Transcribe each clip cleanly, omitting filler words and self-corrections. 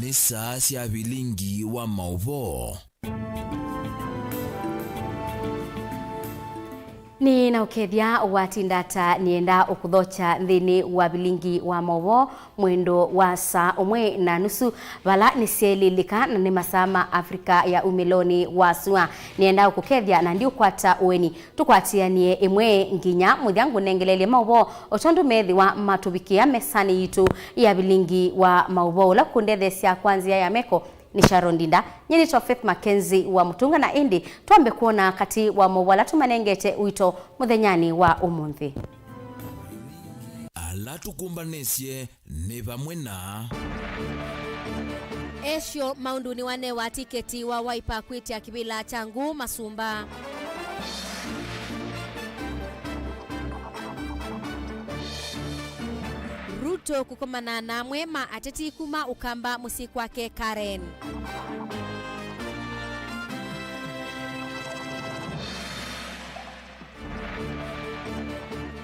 Ni saa cia Vilingi wa Mauvoo. Ni na ukethia watindata nienda ukuthocha nthini wa Vilingi wa Mauvoo mwendo wa saa umwe na nusu vala nisielilika na ni masama Afrika ya umiloni wa sua nienda ukukethia na ndi ukwata uweni tukwatianie imwe nginya muthiangu nengelele Mauvoo otondu methi wa matubikia mesani yitu ya Vilingi wa Mauvoo la kundethesya kwanzia ya meko ni Sharondinda nyini to Faith Mackenzie wa Mutunga na Indi tuambe kuona kati wa Mauvoo tumanengete uito muthenyani wa umunthi ala tukumbanesye ni vamwe na Esho maundu ni wane wa tiketi wa Wiper kwitia kibila changu Masumba. Ruto kukomana na mwema ateti kuma ukamba musiku wake Karen.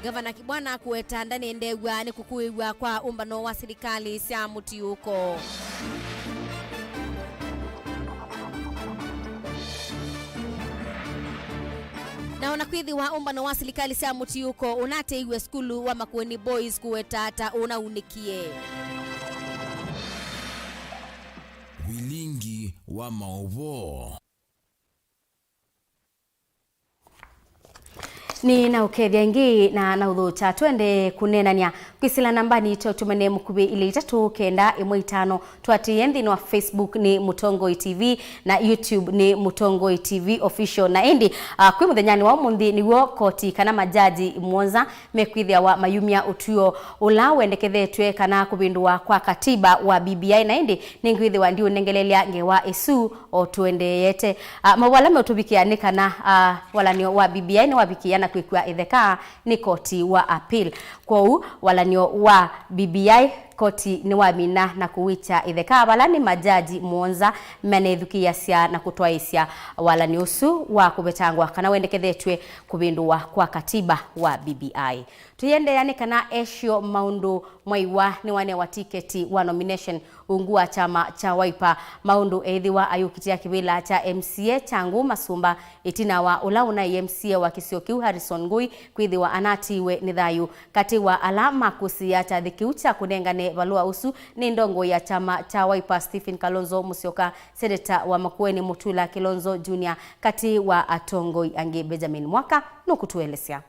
Gavana Kibwana kuweta ndani endegwa ni kukuigwa kwa umbano wa serikali sia mutiuko. Na unakwidhi wa umbano wa serikali sia mutiuko unate iwe skulu wa Makueni Boys kuweta ata unaunikie. Vilingi wa Mauvoo. Ni na ukethia ingi na uthucha twende kunenania kwisila nambani ito tumene mukubi ile 395 twatiye nthini wa Facebook ni Mutongoi TV na YouTube ni Mutongoi TV official na indi kwi muthenyani wa umuthi niwo koti kana majaji mwonza mekwithia wa mayumia utuo ula wendekethetwe kana kubindua kwa katiba wa BBI na indi ningwithi wa ndio nengelelea ngewa isu o twendeyete mawala metubikia ni kana walanio wa BBI ni wabikiana kwikwa itheka ni koti wa appeal kwou walanio wa BBI koti ni wamina na kuwicha itheka wala ni majaji mwonza menethukia cia na kutwaisya wala ni usu wa kubetangwa kana wendekethetwe kubindua kwa katiba wa BBI tuyende yani kana esho maundu mwaiwa ni wane wa tiketi wa nomination ungua chama cha Wiper maundu eithiwa ayukitia kibila cha MCA changu Masumba itina wa ulauna MCA wa Kisiokiu Harrison Ngui kwithiwa anatiwe ni thayu kati wa alama kusiacha thikiucha kunengane valua usu ni ndongo ya chama cha Wiper Stephen Kalonzo Musyoka senator wa Makueni Mutula Kilonzo Junior kati wa Atongoi ange Benjamin Mwaka nukutuelesya.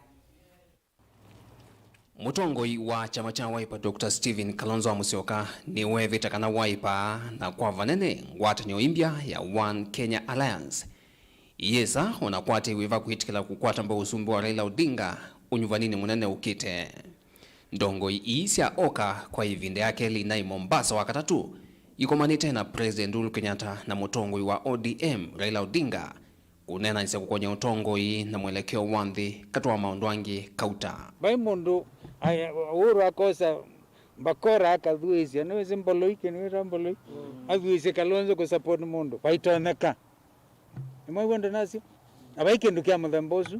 Mutongoi wa chama cha Wiper Dr. Stephen Kalonzo Musyoka ni wevita kana Wiper na kwa vanene ngwatanio imbya ya One Kenya Alliance. Yesa unakwate wiva kuhitikila kukwata mba usumbi wa Raila Odinga unyuvanini munene ukite. Ndongoi isia oka kwa ivinde yake linai Mombasa wakatatu ikomanite na President Uhuru Kenyatta na mutongoi wa ODM Raila Odinga kunena nisa kukonya utongoi na mwelekeo wanthi katwa maundwangi kauta. Bai mundu Uhuru akosa bakora akathuisia niwezi mboloike niwira mboloi athuisia Kalonzo kusupport mundu baitoneka nimwendo nasio abaike ndukia muthembosu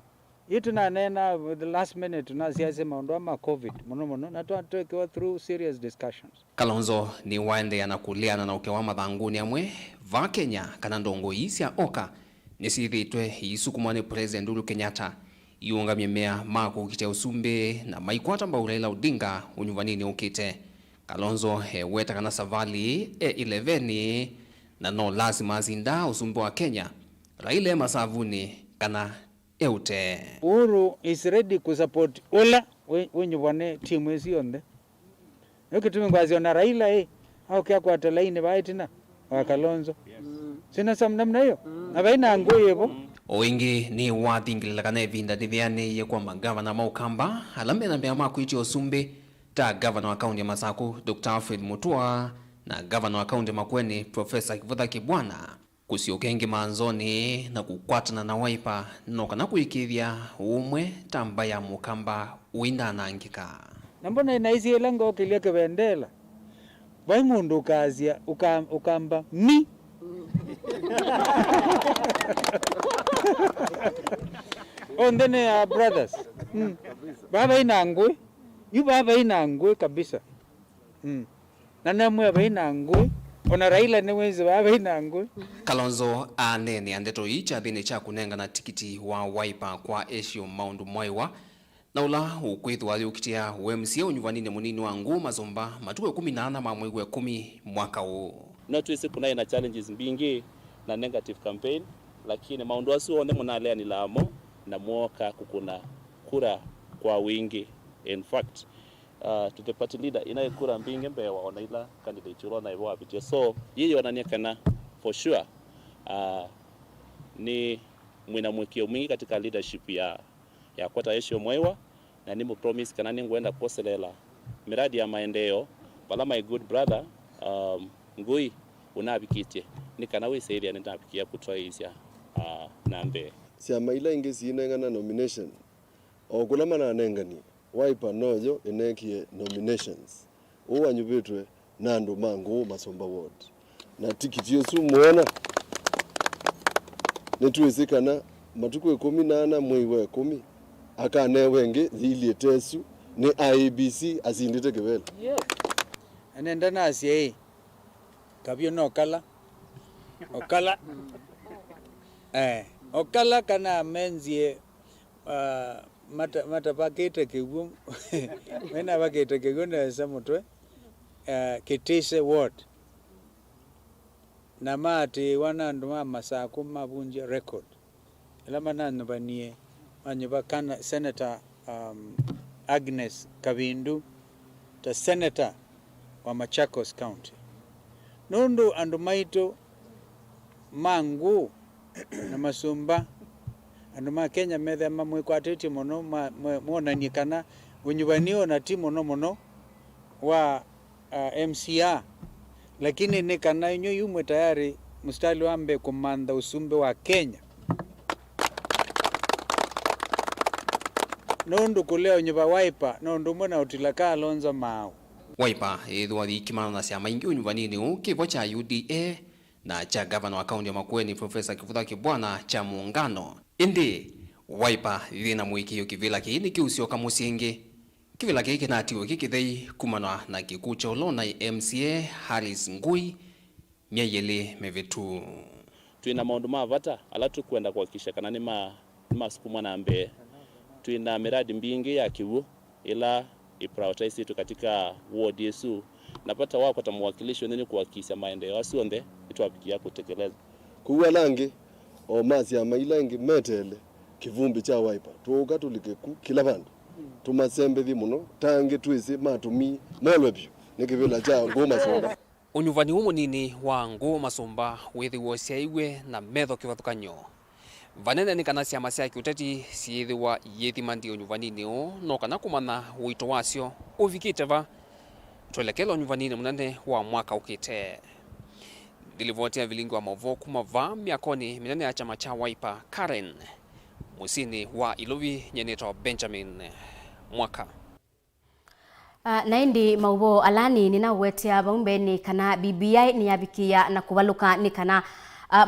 yitu na nena the last minute na siasa maundu ama covid muno na twatwekewa through serious discussions. Kalonzo ni waende anakuliana na ukewa mathanguni amwe va Kenya kana ndongo isia oka nisithitwe isukumane President Uhuru Kenyatta iungamie mea mako ukite usumbe na maikwata mba Raila Odinga unyuvanini ukite. Kalonzo weta kana savali 11 na no lazima zinda usumbe wa Kenya Raila masavuni kana eute. Uhuru is ready to support ola wenyuvane timu esionde yokitumwe ngwaziona Raila au kia kwa talaini baitina wa Kalonzo sina samnamna hiyo abaina ngoyebo. Oingi ni wathingilila kana evinda dithiani ye kwa magavana maukamba alambe na mbea makuichi osumbe ta gavana wa kaunti ya Masaku Dr. Alfred Mutua na gavana wa kaunti Makueni Professor Kivutha Kibwana kusiokengi manzoni na kukwatana na Wiper no kana kuikithia umwe tamba ya mukamba uinda nangika. Nambona inaisi elango kilia kebendela bai mundu kazia ukamba mi on then brothers baba inangwe yu baba inangwe kabisa na namwe baina ngui ona Raila ni wezi baina ngui. Kalonzo anene andeto icha thini cha kunenga na tikiti wa Wiper kwa Acio Maundu Mwaiwa na ula ukwithu wali ukitia UMCA unyuvanine munini wa Nguu Masomba matuwe 14 ma mwezi wa 10 mwaka huu. No twese kuna ina challenges mbingi na negative campaign, lakini maundu asu one munalea ni lamo na mwoka kukuna kura kwa wingi. In fact, to the party leader ina kura mbingi mbe waona ila candidate urona ibo abitia. So yeye wananiekana for sure ni mwina mwekio mwingi katika leadership ya kwata Acio Mwaiwa, na nimu promise kana ningoenda kuselela miradi ya maendeleo bala my good brother ngui unabikitie nikana wisaidia nitabikia kutwaizia nambe siama ila ingezi inengana nomination okulama nengani Wiper nojo enekie nominations uwanyubitwe nandu mangu Masomba ward na tikiti yosu muona netuwezekana matuku 14 mwezi wa 10 akanewenge zilietesu ni IBC azindite kebela. Yes. Anenda nasi kabyo no kala. Okala. Okala kana menzie mata pakete kigum. Mena pakete kiguna samutwe. Kitise ward. Na mati wanandu mama saa kumabunje record. Ilama nanu banie anyuba kana Senator Agnes Kabindu ta Senator wa Machakos County. Nundu andu maito mangu na Masomba andu ma Kenya methe mamwe kwa tete mono monani kana unyubanio na timu mono wa MCA, lakini ni kana inyo yumwe tayari mustali wambe kumanda usumbe wa Kenya. Nundu kuleo nyuba Wiper nundu mwana utilaka Alonzo Mao. Wiper ithwa thikimana na ciama ingi unyuvanini ukivo cha UDA na cha gavana wa kaunti ya Makueni Profesa Kivutha Kibwana cha muungano. Indi Wiper thina mwikio kivila kiini kiusioka musingi. Kivila kiki na atiwe kikithei kumana na kikucha ulona MCA Harris Ngui mieyele mevetu. Tuina maundu mavata ala tukwenda kuhakikisha kana ni masukuma na mbe. Tuina miradi mbingi ya kiwu ila iprioritize itu katika ward yesu napata wako tamuwakilisho nini kuhakikisha maendeleo asionde ituapikia kutekeleza kuwa langi o mazi ya mailangi metele kivumbi cha Wiper tuoka tulikeku kila bandu tumasembe thi muno tange twisi matumi molwebyo nikivila cha Nguu Masomba. Unyuvani umu nini wa Nguu Masomba withiwo siaiwe na metho kivathukanyo. Vanene ni kana ciama cia kiuteti ciithiwa yithimandi unyuvanini u no kana kumana wito wacio uvikite va twelekela unyuvanini munene wa mwaka ukite. Dilivotia Vilingi wa Mauvoo kuma va miakoni minene ya chama cha Wiper Karen musini wa Ilovi nyenetwa Benjamin Mwaka. Naindi Mauvoo alani ninawetia baumbeni kana BBI ni yabikia na kubaluka ni kana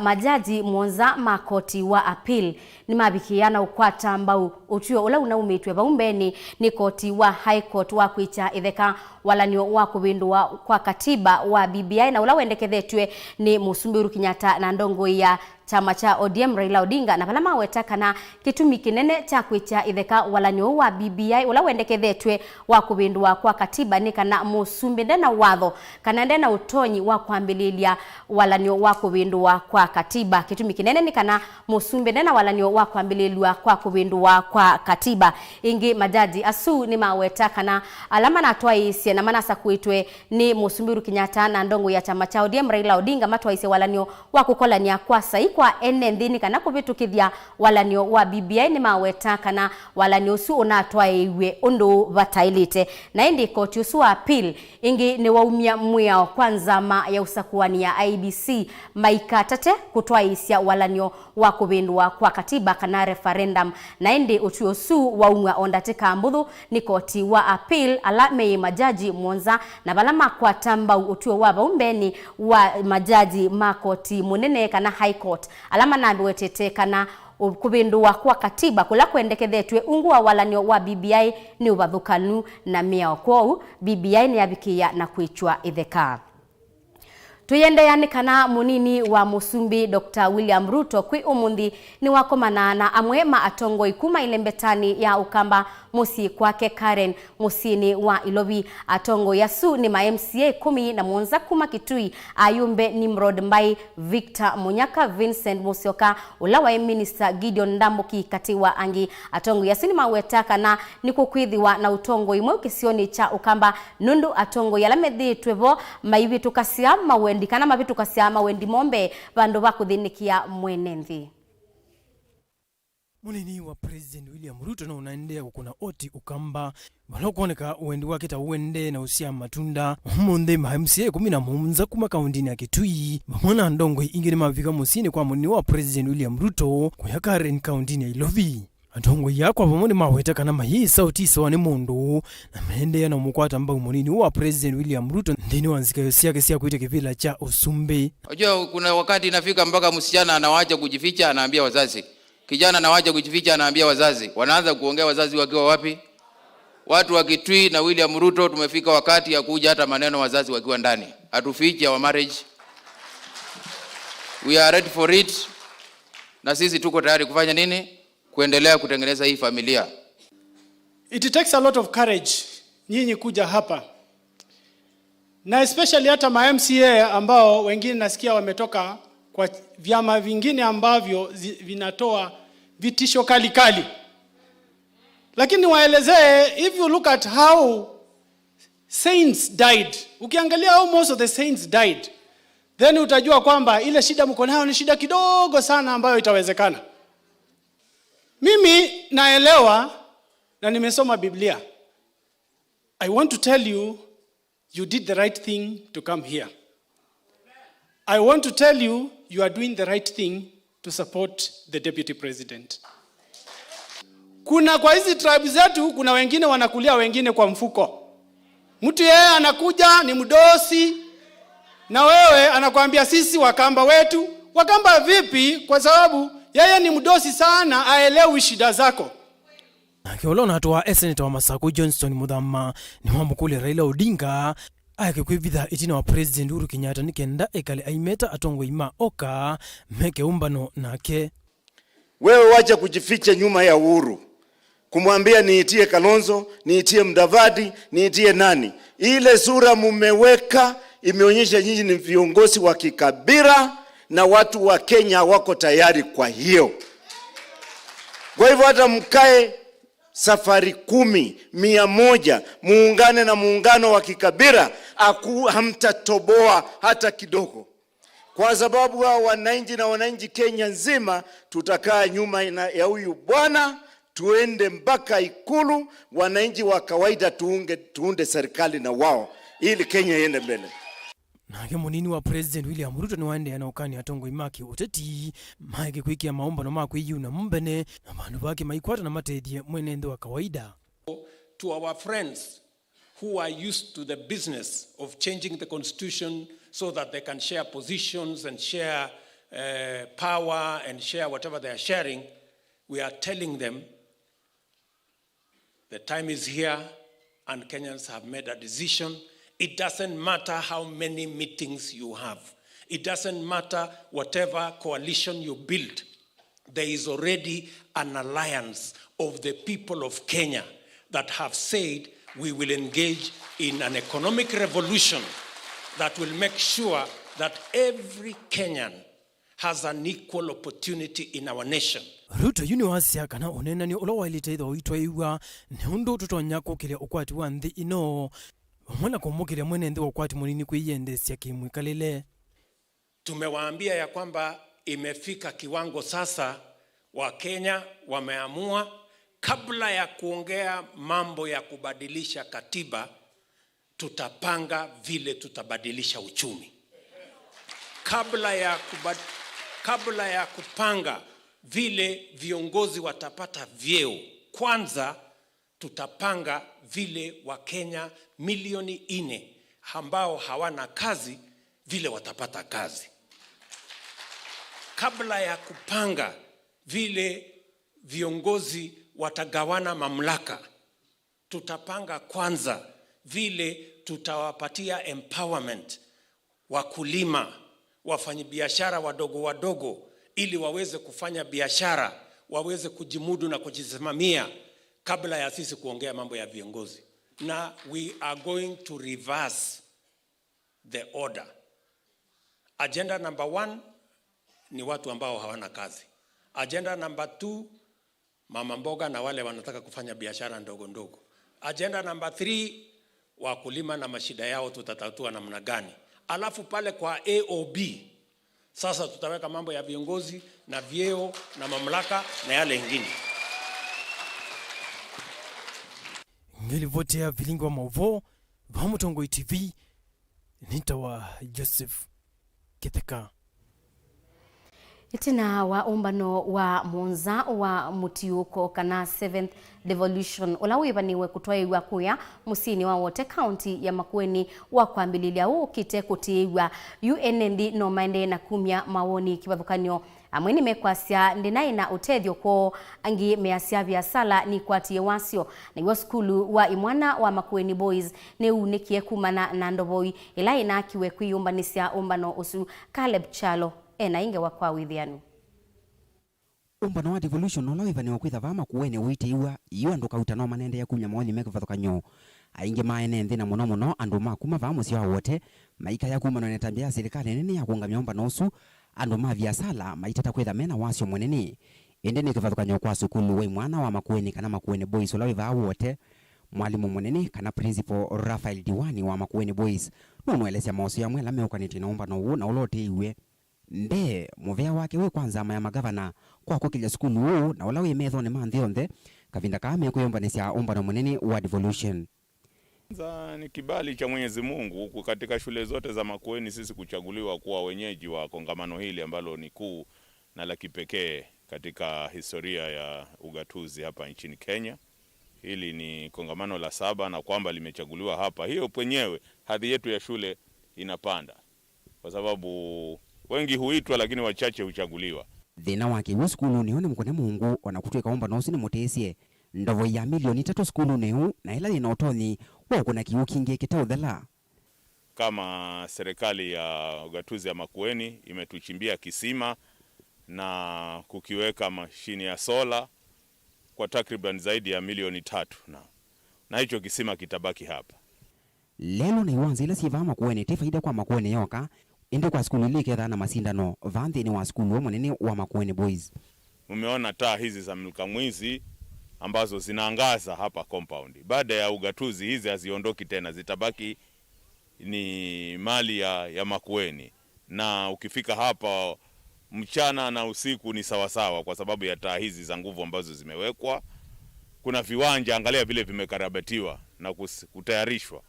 majaji mwonza makoti wa appeal ni mabikia na ukwata mbau utio ula unaumitwe baumbeni ni koti wa high court wa kwicha itheka walanio wa kubindua kwa katiba wa BBI na ula wendekethetwe ni Musumbiru Kenyatta na ndongo ya chama cha ODM Raila Odinga na pala maweta kana kitumi kinene cha kwicha itheka walanio wa BBI ula wendekethetwe wa kubindua kwa katiba ni kana Musumbinde na watho kana ndena utonyi wa kwambililia walanio wa kubindua kwa katiba. Kitumi kinene ni kana Musumbinde na walanio wa kwambililia kwa kubindua kwa katiba. Ingi majaji asu ni maweta kana alama na twaisi na manasa kuitwe ni Musumbiru Kenyatta na ndongo ya chama cha ODM Raila Odinga matwaisi walanio wa kukolania kwa sai kwa enendini kana kubitukithia walanio wa BBI ni maweta kana walanio su unatwaiwe undu batailite na indi koti usu wa appeal ingi ni waumia mwia kwanza ma ya usakuani ya IBC maikatate kutwaisia walanio wa kubindua kwa katiba kana referendum na indi utuo su waumia ondateka mbuthu ni koti wa appeal ala mei majaji mwonza na balama kwa tamba utuo wa baumbeni wa majaji makoti munene kana high court alama nambi wetete kana kubindua kwa katiba kula kwendekethetwe ungu wa walanio wa BBI ni ubathukanu na miao kwou BBI ni abikia na kwichwa itheka. Tuyendeanikana munini wa Musumbi Dr. William Ruto kwi umundi ni wakomana na amwema atongo ikuma ilembetani ya ukamba musi kwake Karen musini wa Ilobi. Atongo yasu ni ma MCA 10 na mwonza kuma Kitui Ayumbe Nimrod Mbai, Victor Munyaka, Vincent Musyoka, ulawa Minister Gideon Ndambuki katiwa angi. Atongo yasu ni mawetaka na nikukwithiwa na utongo imwe kisioni cha ukamba nundu atongo yalamethi twevo maivi tukasia mawendi kana mavitu kasia mawendi mombe vandu vakuthinikia mwenenthi. Munini wa President William Ruto na unaendea kuna oti ukamba walokuoneka uendi wake ta uende na usia matunda munde ma MCA 10 na mumza kuma kaundini ya Kitui mwana ndongo ingine mavika musini kwa munini wa President William Ruto kwa Karen kaundini ya Ilovi. Andongo yakwa pamone maweta kana mayi sauti sawa ni mundu na mende na mukwata mbao munini wa President William Ruto ndini wanzika yosiake sia kuite kivila cha Usumbe. Unajua kuna wakati inafika mpaka msichana anawacha kujificha anaambia wazazi. Kijana anawacha kujificha anaambia wazazi. Wanaanza kuongea wazazi wakiwa wapi? Watu wa Kitui na William Ruto tumefika wakati ya kuja hata maneno wazazi wakiwa ndani. Hatufichi our marriage. We are ready for it. Na sisi tuko tayari kufanya nini? Kuendelea kutengeneza hii familia. It takes a lot of courage nyinyi kuja hapa. Na especially hata ma MCA ambao wengine nasikia wametoka kwa vyama vingine ambavyo vinatoa vitisho kali kali. Lakini waelezee, if you look at how saints died, ukiangalia how most of the saints died, then utajua kwamba ile shida mko nayo ni shida kidogo sana ambayo itawezekana. Mimi naelewa na nimesoma Biblia. I want to tell you, you did the right thing to come here. I want to tell you, you are doing the right thing to support the deputy president. Kuna kwa hizi tribes zetu, kuna wengine wanakulia wengine kwa mfuko. Mtu yeye anakuja ni mdosi, na wewe anakuambia sisi Wakamba wetu. Wakamba vipi? Kwa sababu yeye ni mdosi sana, aelewi shida zako. Akiolona hatuwa Senator wa Masaku Johnston Mudhama ni wamukule Raila Odinga ake kwivitha itina wa President Uhuru Kenyatta nikenda ekale aimeta atongo ima oka meke umbano nake. Wewe wacha kujificha nyuma ya Uhuru. Kumwambia niitie Kalonzo, niitie Mdavadi, niitie nani. Ile sura mumeweka imeonyesha nyinyi ni viongozi wa kikabila na watu wa Kenya wako tayari kwa hiyo. Kwa hivyo hata mkae safari 10, 100, muungane na muungano wa kikabila, hamtatoboa hata kidogo. Kwa sababu hao wananchi na wananchi Kenya nzima tutakaa nyuma ya huyu bwana, tuende mpaka Ikulu, wananchi wa kawaida tuunde serikali na wao ili Kenya iende mbele. Nake munini wa President William Ruto ni waende anaokani atongo imaki uteti maike kuikia maomba no makwiyu na mumbene na bandu bake maikwata na matedie mwenendo wa kawaida. To our friends who are used to the business of changing the constitution so that they can share positions and share power and share whatever they are sharing, we are telling them the time is here and Kenyans have made a decision. It doesn't matter how many meetings you have. It doesn't matter whatever coalition you build. There is already an alliance of the people of Kenya that have said we will engage in an economic revolution that will make sure that every Kenyan has an equal opportunity in our nation. Ruto uniwasi kana onena ni olowa iliteitho itwaiwa ne undu tutonya kukile ukwati wa nthi ino. Mwana kumukile mwenendo wa ukwati munini kuiyendesia kimwikalile. Tumewaambia ya kwamba imefika kiwango sasa wa Kenya wameamua kabla ya kuongea mambo ya kubadilisha katiba, tutapanga vile tutabadilisha uchumi. Kabla ya kupanga vile viongozi watapata vyeo, kwanza tutapanga vile Wakenya milioni 4 ambao hawana kazi vile watapata kazi. Kabla ya kupanga vile viongozi watagawana mamlaka. Tutapanga kwanza vile tutawapatia empowerment wakulima, wafanyabiashara wadogo wadogo, ili waweze kufanya biashara, waweze kujimudu na kujisimamia kabla ya sisi kuongea mambo ya viongozi. Na we are going to reverse the order. Agenda number 1 ni watu ambao hawana kazi. Agenda number 2, mama mboga na wale wanataka kufanya biashara ndogo ndogo. Agenda number 3, wakulima na mashida yao tutatatua namna gani. Alafu pale kwa AOB, sasa tutaweka mambo ya viongozi na vyeo na mamlaka na yale ingine. Ngelivotea Vilingi wa Mauvoo va Mutongo TV, nitawa Joseph Kitheka. Itina wa umbano wa monza wa mutiuko kana 7th devolution ulawibaniwe kutoewa kuya musini wa wote county ya Makueni wa kwambililia ukite kutiwa UNND no maende na kumya mawoni kibathukanio amweni mekwasia ndinai na utethio ko angi measia vya sala ni kwatie wasio na iwa skulu wa imwana wa Makueni boys ne unikie kumana na ndoboi ila ina kiwe kuyumbanisia umbano usu Caleb Chalo ena inge wakwa withianu. Umbano wa devolution olawivani wakwitha va Makueni uitiwa iyo andu kauta no manende ya kumya mawoni mekivathukanyo aingi maene nthina muno muno andu makuma va musio wote maika ya kumana na tambia ya serikali nene ya kuungamia umbano usu andu ma biasala maitata kwitha mena wasio mweneni ende ni kivathukanyo kwa sukulu wa mwana wa Makueni kana Makueni boys olawiva wote mwalimu mweneni kana principal Rafael Diwani wa Makueni boys no mwelesya mauso ya mwela meukaniti na umbano huu na ulote iwe mbe muvea wake we kwanza ama ya magavana kwa kukilya skulu huu na ulawe metho ni manthi onthe kavinda kame kuyombanisya umbano mweneni wa devolution. Ni kibali cha Mwenyezi Mungu katika shule zote za Makueni sisi kuchaguliwa kuwa wenyeji wa kongamano hili ambalo ni kuu na la kipekee katika historia ya ugatuzi hapa nchini Kenya. Hili ni kongamano la 7 na kwamba limechaguliwa hapa, hiyo penyewe hadhi yetu ya shule inapanda, kwa sababu wengi huitwa lakini wachache huchaguliwa. Thina wake wa skulu ni one mkone Mungu wanakutweka umbano usu ni mutesie ndovo ya milioni 3 skulu neu na ila ina utoni wa kuna kiu kingi kitaudhala. Kama serikali ya ugatuzi ya Makueni imetuchimbia kisima na kukiweka mashini ya sola kwa takriban zaidi ya milioni 3 na hicho kisima kitabaki hapa. Lelo na iwanzi ila siva Makueni te faida kwa Makueni yoka ende kwa skulu ile ketha na masindano vanthi ni wa skulu wa mwenene wa Makueni boys. Umeona taa hizi za mlikamwizi ambazo zinaangaza hapa compound. Baada ya ugatuzi hizi haziondoki tena, zitabaki ni mali ya Makueni. Na ukifika hapa mchana na usiku ni sawasawa kwa sababu ya taa hizi za nguvu ambazo zimewekwa. Kuna viwanja, angalia vile vimekarabatiwa na kutayarishwa.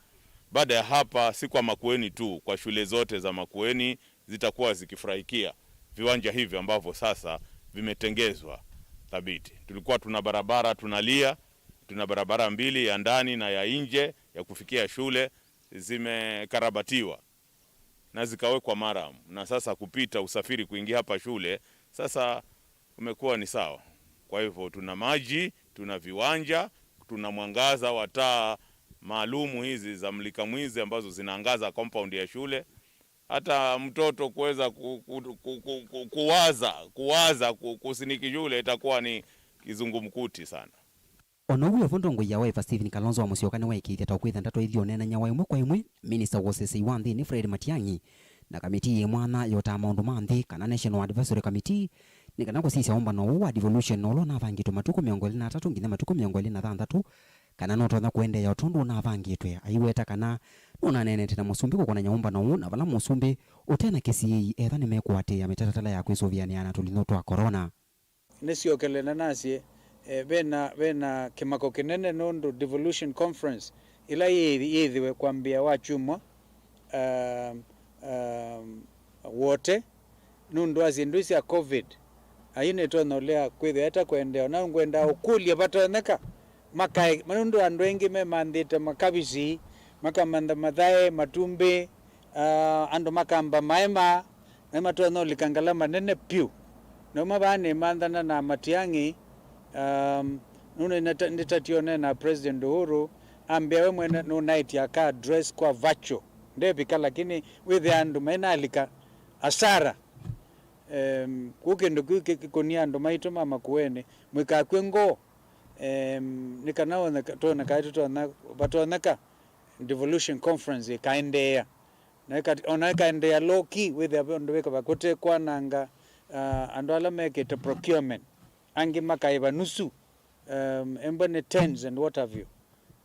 Baada ya hapa si kwa Makueni tu, kwa shule zote za Makueni zitakuwa zikifurahikia viwanja hivi ambavyo sasa vimetengezwa thabiti. Tulikuwa tuna barabara tunalia, tuna barabara 2 ya ndani na ya nje ya kufikia shule, zimekarabatiwa na zikawekwa maram, na sasa kupita usafiri kuingia hapa shule sasa umekuwa ni sawa. Kwa hivyo tuna maji, tuna viwanja, tuna mwangaza wa taa maalumu hizi za mlikamwizi ambazo zinaangaza compound ya shule. Hata mtoto kuweza kuwaza kusiniki shule itakuwa ni kizungumkuti sana. Onoguwe vondongo ya waifa Stephen Kalonzo wa musiokane wa ikithia taukwitha ndato ithio nena nyawa imwe kwa imwe minister wa sesi wa nthi ni Fred Matiang'i na kamiti mwana yota maundu ma nthi kana National Advisory Committee ni kana kusisia umbano wa devolution nolo na vangitwe matuko 23 nginya matuko 26 kana nototha kuende ya utundu na vangitwe aiweta kana nona nenete na musumbi kukona nyumba na na vala musumbi utena kesi etha ni mekwate ya metatatala ya kwisovianiana tulino twa corona nesiokelena nasie bena kimako kinene nondo devolution conference ila yithiwe kwambia wachumwa wote nundu azindu cia covid aine tonolea kwithia hata kwendea na ngwenda ukulia batoneka makai manundu andu engi me mandite makabisi makamanda mathae matumbi andu makamba maema na matonoli kangala manene piu no mabane mandana na Matiang'i nuno nitatione na President Uhuru ambewe mwene nunaiti aka address kwa virtual ndepika lakini with andu maina alika asara kukendo kunia andu maito mama kuene mwika kwengo nikanaona tona kaitu tona batonaka devolution conference kaendea na kaendea low key with andu weka bakote kwa nanga andu ala make it a procurement angi makaiba nusu embone tens and what have you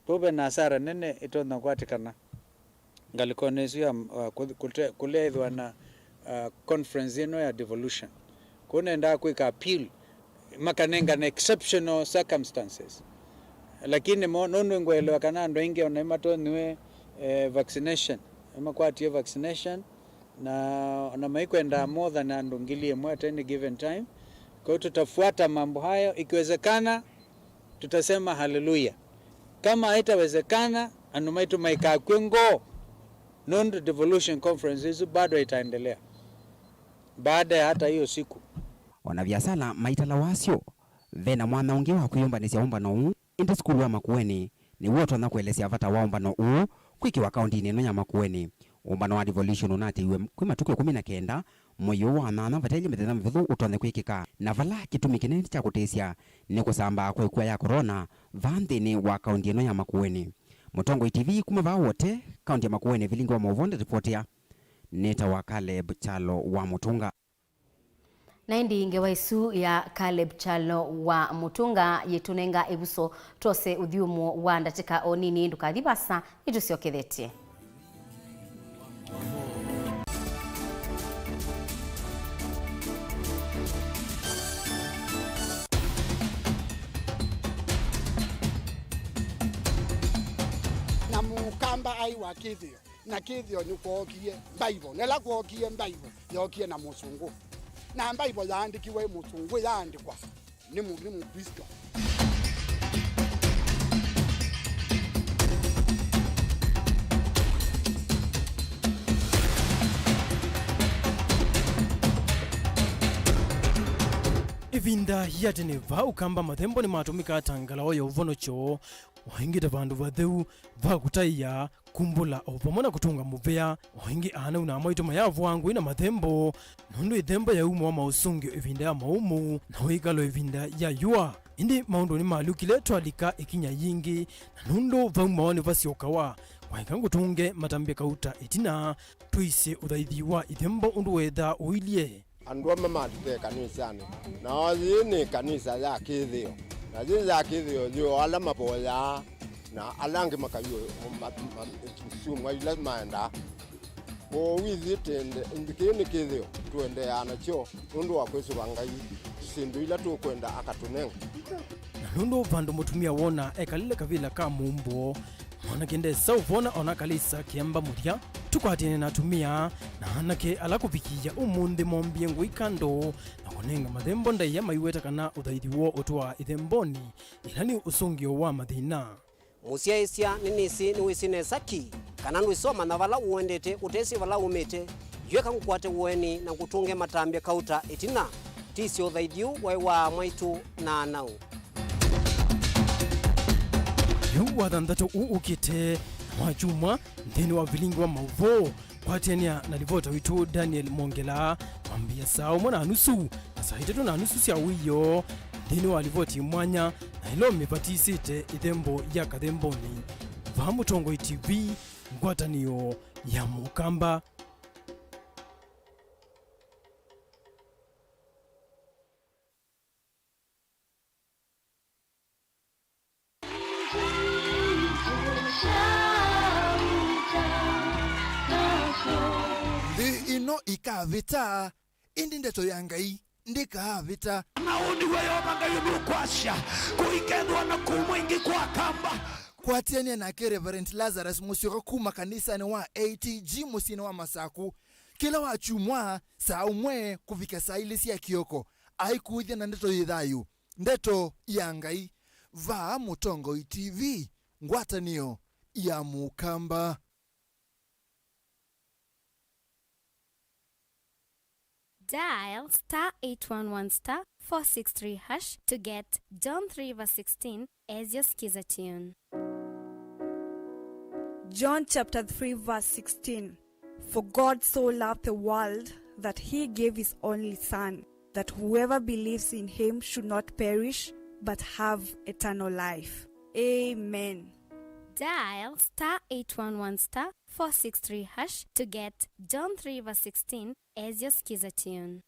tobe na asara nene itona kwatikana ngalikonesu ya kulethwa na conference ino ya devolution kunaenda kuika appeal makanenga na exceptional circumstances lakini nono ngwelewa kana ndo inge ona matoniwe vaccination makwatie vaccination na maikwenda more than ando ngilie mwa at any given time. Kwa hiyo tutafuata mambo hayo, ikiwezekana tutasema haleluya. Kama haitawezekana anumaitu maika kwengo non-devolution conference hizo bado itaendelea baada ya hata hiyo siku. Wanabiasala maitala wasio vena mwana unge wa kuyombanisya umbano huu indi skulu wa Makueni ni woto na kuelesea vata wa umbano huu kwiki wa kaunti neno ya Makueni. Umbano wa devolution unati iwe kwi matukio 19 moyo wa nana vatelye methena mvithu utone kwikika na vala kitumi kinene cha kutesya ni kusamba kwa ya corona vanthini wa kaunti neno ya Makueni. Mutongo TV kuma va wote kaunti ya Makueni Vilingi wa Mauvoo reportia neta wa Caleb Chalo wa Mutunga. Na indi ingewaisu ya Caleb Chalo wa Mutunga yetunenga ebuso tose uthiumo wa ndatika onini ndukathibasa itusiokethetie. Na mukamba ai wa kithio na kithio ni kuokie Bible nela kuokie Bible yokie na musungu na Bible yaandikiwe musungu yaandikwa ni Mkristo. Ivinda yateneva ukamba mathembo ni matumika tangala ya uvono cho waingita vandu vatheu vakutaiya kumbula opamona kutunga muvea waingi ana una maito mayavu wangu ina mathembo nundu ithembo ya umo wa mausungi ivinda ya maumu na wikalo ivinda ya yua indi maundu ni malukile twalika ikinya yingi na nundu vaumawani vasiokawa waika ngutunge matambia kauta itina tuise uthaithi wa ithembo undu wetha uilie andwa mamatike kanisani na wazini kanisa ya kithio na zini ya kithio dio ala mapoya na alangi makayo sumwa ila maenda o wizitende indikini kithio tuende anacho undu wa kwesu bangai sindu ila tukwenda akatunenga na nundu vandu mutumia wona ekalile kavila ka mumbo mwana kende sauvona ona kalisa kiamba muria tukwatine na tumia na anake alakuvikia umundi mombie ngwikando na kunenga mathembo ndai ya maiweta kana uthaithi wo utwa ithemboni ilani usungio wa mathina musiaisya ninisi niwisine saki kana nwisoma na vala uendete utesi vala umete yeka ngukwate ueni na kutunge matambia kauta itina tisi uthaithi wa mwaitu na nau yuwa thanthatu ukite mwachumwa nthini wa Vilingi wa Mauvoo kwatenia na livota witu Daniel Mongela wambia sao mwana nusu na saa 3:30 cia wiyo nthini wa livoti mwanya na ilo mipatisite ithembo ya kathemboni va Mutongo TV ngwatanio ya mukamba. Ino ikavita indi ndeto ya Ngai ndikavita maudi weyo mangayo nukwasha kuikendwa na kumwingi kwa kamba kwatiania na Reverend Lazarus Musyoka kuma kanisa ni wa ATG musini wa Masaku kila wachumwa saa umwe kuvika sailisi ya kioko aikuithia na ndeto yithayu ndeto ya Ngai va Mutongo TV ngwatanio ya mukamba. Dial *811*463# to get John 3:16 as your skiza tune. John chapter 3 verse 16. For God so loved the world that he gave his only Son, that whoever believes in him should not perish, but have eternal life. Amen. Dial *811*463# to get John 3:16 as your skiza tune.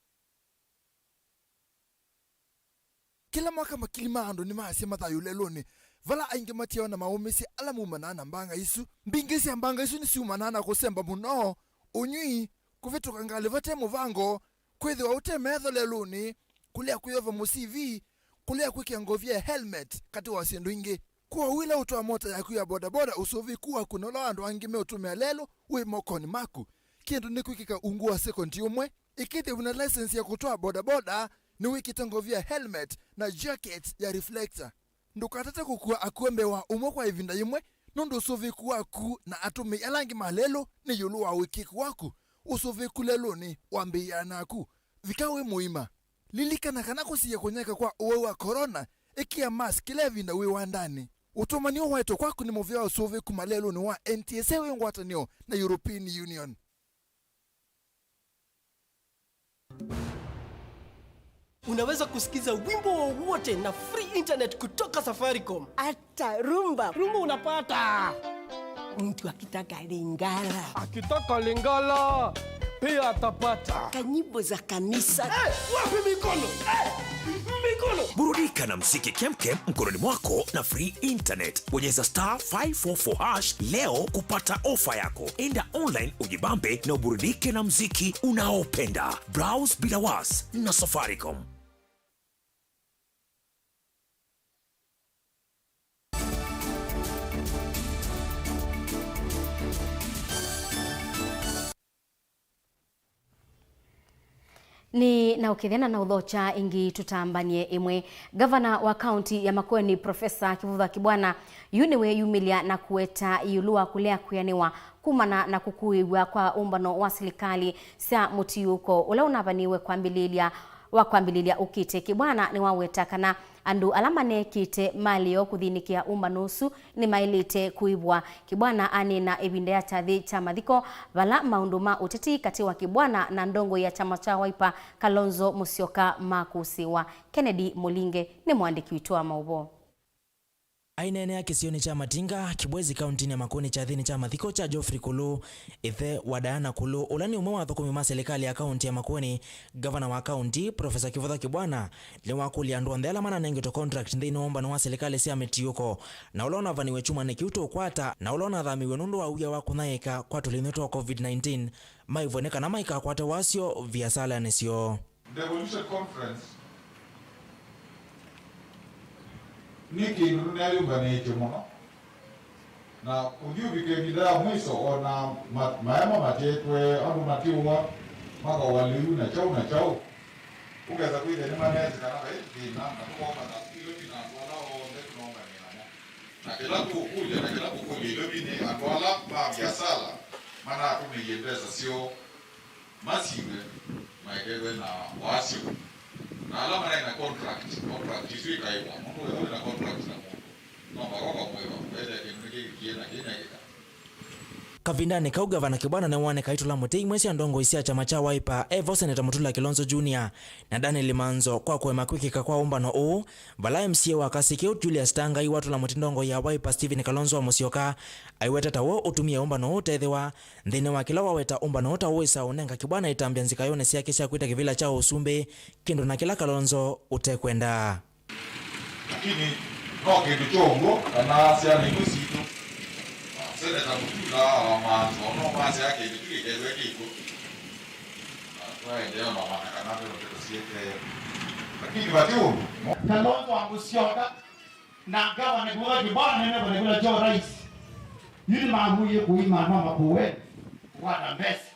Kila mwaka makilima ando ni maasi matayo leloni. Vala ainge matio na maomesi ala mumanana mbanga isu. Mbingisi mbanga isu ni si umanana kusemba muno. Unyui kuvitu kangali vate muvango. Kwezi wa ute medho leloni. Kulia kuyova musivi. Kulia kukia ngovye helmet kati wa siendu inge. Kuwa wila utoa mota ya kuya boda boda usovi kuwa kunola ando angime utume lelo. Ui mokoni maku. Kiendu ni kukika ungua sekondi umwe. Ikite una license ya kutoa boda boda. Ni wiki tango vya helmet na jacket ya reflector. Ndukatata kukua akuembe wa umwe kwa ivinda imwe. Nondo usovi kuwa ku na atumi alangi malelo ni yulu wa wiki kuwaku. Usovi kulelo ni wambi ya naku. Vikawe muima. Lilika na kanako siya konyeka kwa uwe wa corona. Eki ya mask ile vinda uwe wandani. Utomani wa weto kwa kuni movia usovi kumalelo ni wa NTSA we ngwata niyo na European Union. Unaweza kusikiza wimbo wowote na free internet kutoka Safaricom. Hata rumba unapata. Mtu akitaka Lingala. Akitaka Lingala pia atapata. Kanyimbo za kanisa. Wapi mikono? Mikono. Burudika na mziki kemkem mkononi mwako na free internet. Bonyeza *544# leo kupata ofa yako. Enda online ujibambe na uburudike na mziki unaopenda. Browse bila was na Safaricom. Ni na ukithena na udhocha ingi tutambanie imwe. Gavana wa kaunti ya Makueni Profesa Kivutha Kibwana yuniwe yumilia na kueta yulua kulea kuyaniwa kumana na kukuiwa kwa umbano wa serikali sia mutiyuko ula unavaniwe kwambililia ukite. Kibwana ni waweta kana andu alamane kite malio kuthinikia umbanusu ni mailite kuibwa. Kibwana anina ebinde ya tathi cha mathiko vala maunduma uteti kati wa Kibwana na ndongo ya chama cha Wiper Kalonzo Musyoka makusiwa. Kennedy Mulinge ni mwandiki wetu wa Mauvoo. Ainene ya kisioni cha Matinga, Kibwezi kauntini ya Makueni cha thini cha mathiko cha Geoffrey Kulu, ithe wa Diana Kulu, ulani umwe wa thukumi ma serikali ya kaunti ya Makueni. Gavana wa kaunti Profesa Kivutha Kibwana lewa kulia ndu ndela mana nengeto contract ndini ombano wa serikali sia metiyuko na ulona vaniwe chuma ni kiuto ukwata na ulona dhamiwe nundu wa uya wa kunaika kwa tulineto wa COVID-19 maivoneka na maika kwate wasio via sala nesio. Devolution Conference niki nuneli umbaniche muno na ujubike bidhaa mwiso ona maema matetwe andu matiwa maka waliu na chau ugeza kuide ni manezi kana hivi na kuomba na kilo bina wala onde kuomba ni na kila kukuja na kila kukuja ile bini atwala ba biasala maana tumeyendeza sio masiwe maikewe na wasio na alama na contract isui kaiwa mungu na contract na mungu nomba kwa mwewa wede kimriki kiena Kavindani kau Gavana Kibwana ne wane kaitula mutei mwesi andongo isia chama cha Wiper Evo Senator Mutula Kilonzo Jr. na Daniel Manzo kwa kwema kwikika kwa umbano u vala MCA wa Kasikeu Julius Tanga iwatu la mutindongo ya Wiper Stephen Kalonzo Musyoka aiweta tawo utumia umbano utethewa nthini wa kila waweta umbano uta uisa unenga Kibwana itambia nzika yone sia kisha kuita kivila cha usumbe kindu na kila Kalonzo utekwenda lakini no kindu chongo kana sia ni musitu Senator Mutula Manzo no basi yake ilikuwa kiko ndio mama kana ndio tutasiete lakini watu Kalonzo Musyoka na Gavana Kivutha Kibwana nene bale kula cho rais yini maamuye kuima mama kuwe wana mbesi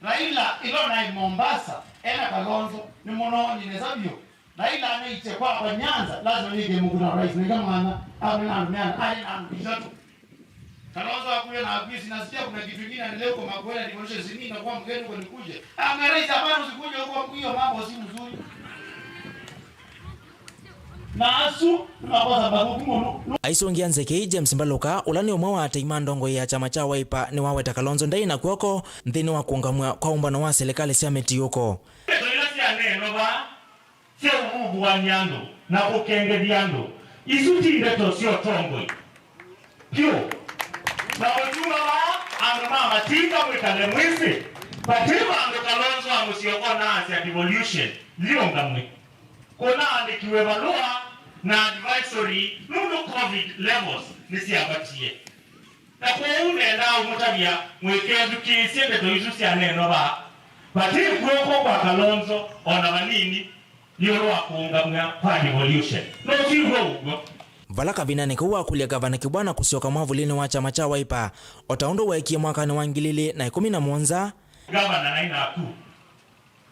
Raila ilona Mombasa ena Kalonzo ni mono ni nezabio Raila anaite kwa Nyanza lazima nige Mungu na rais ni kama ana amena ali na bishoto Kalonzo akuye na afisi, nasikia kuna kitu kingine anaendelea huko Makueni devolution zini na kwa mgeni huko nikuje. Rais hapana usikuje huko, hiyo mambo si mzuri. aisongia nzeke James Mbaluka ulani umwe wa teima ndongo ya chama cha Wiper ni waweta Kalonzo ndai na kuoko nthini wa kuungamwa kwa umbano wa serikali cia meti yuko sio ubu wa nyando na kukengethia andu isuti ndeto sio tongoi pio na ujuma wa andu mama tika mwikale mwisi patima andu Kalonzo amusioko nasi ya devolution liyo ngamwe kuna andikiwe barua na advisory nundu covid levels nisiambatie na kwa unenda umutabia mwekezu kisie ndeto isu cia neno ba patiri kuoko kwa Kalonzo ona vanini yoro wa kuungamwa kwa devolution no siho ugo Valaka vinane kuwa kulia gavana Kibwana kusioka mwavulini wa chama cha Wiper otaundo wekie mwakani wa 2017 gavana naina aku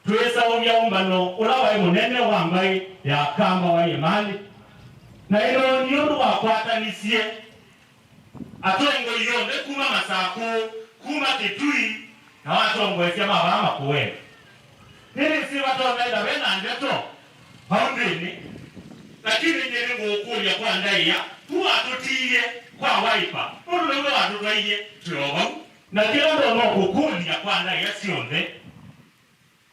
tuweza ovya umbano ulawa munene wambai ya kamba wa imali na ilo nyondo wa kwata nisie atongo yonde kuma Masaku kuma Kitui na watongo esia mawama kuwe nini si watonga ila wena ndeto haundini lakini nyerengo ukulia kwa ndaiya tuwa tutiye kwa Wiper ulu ulo watutaiye tuyoba na kila ndono ukulia kwa ndaiya sionde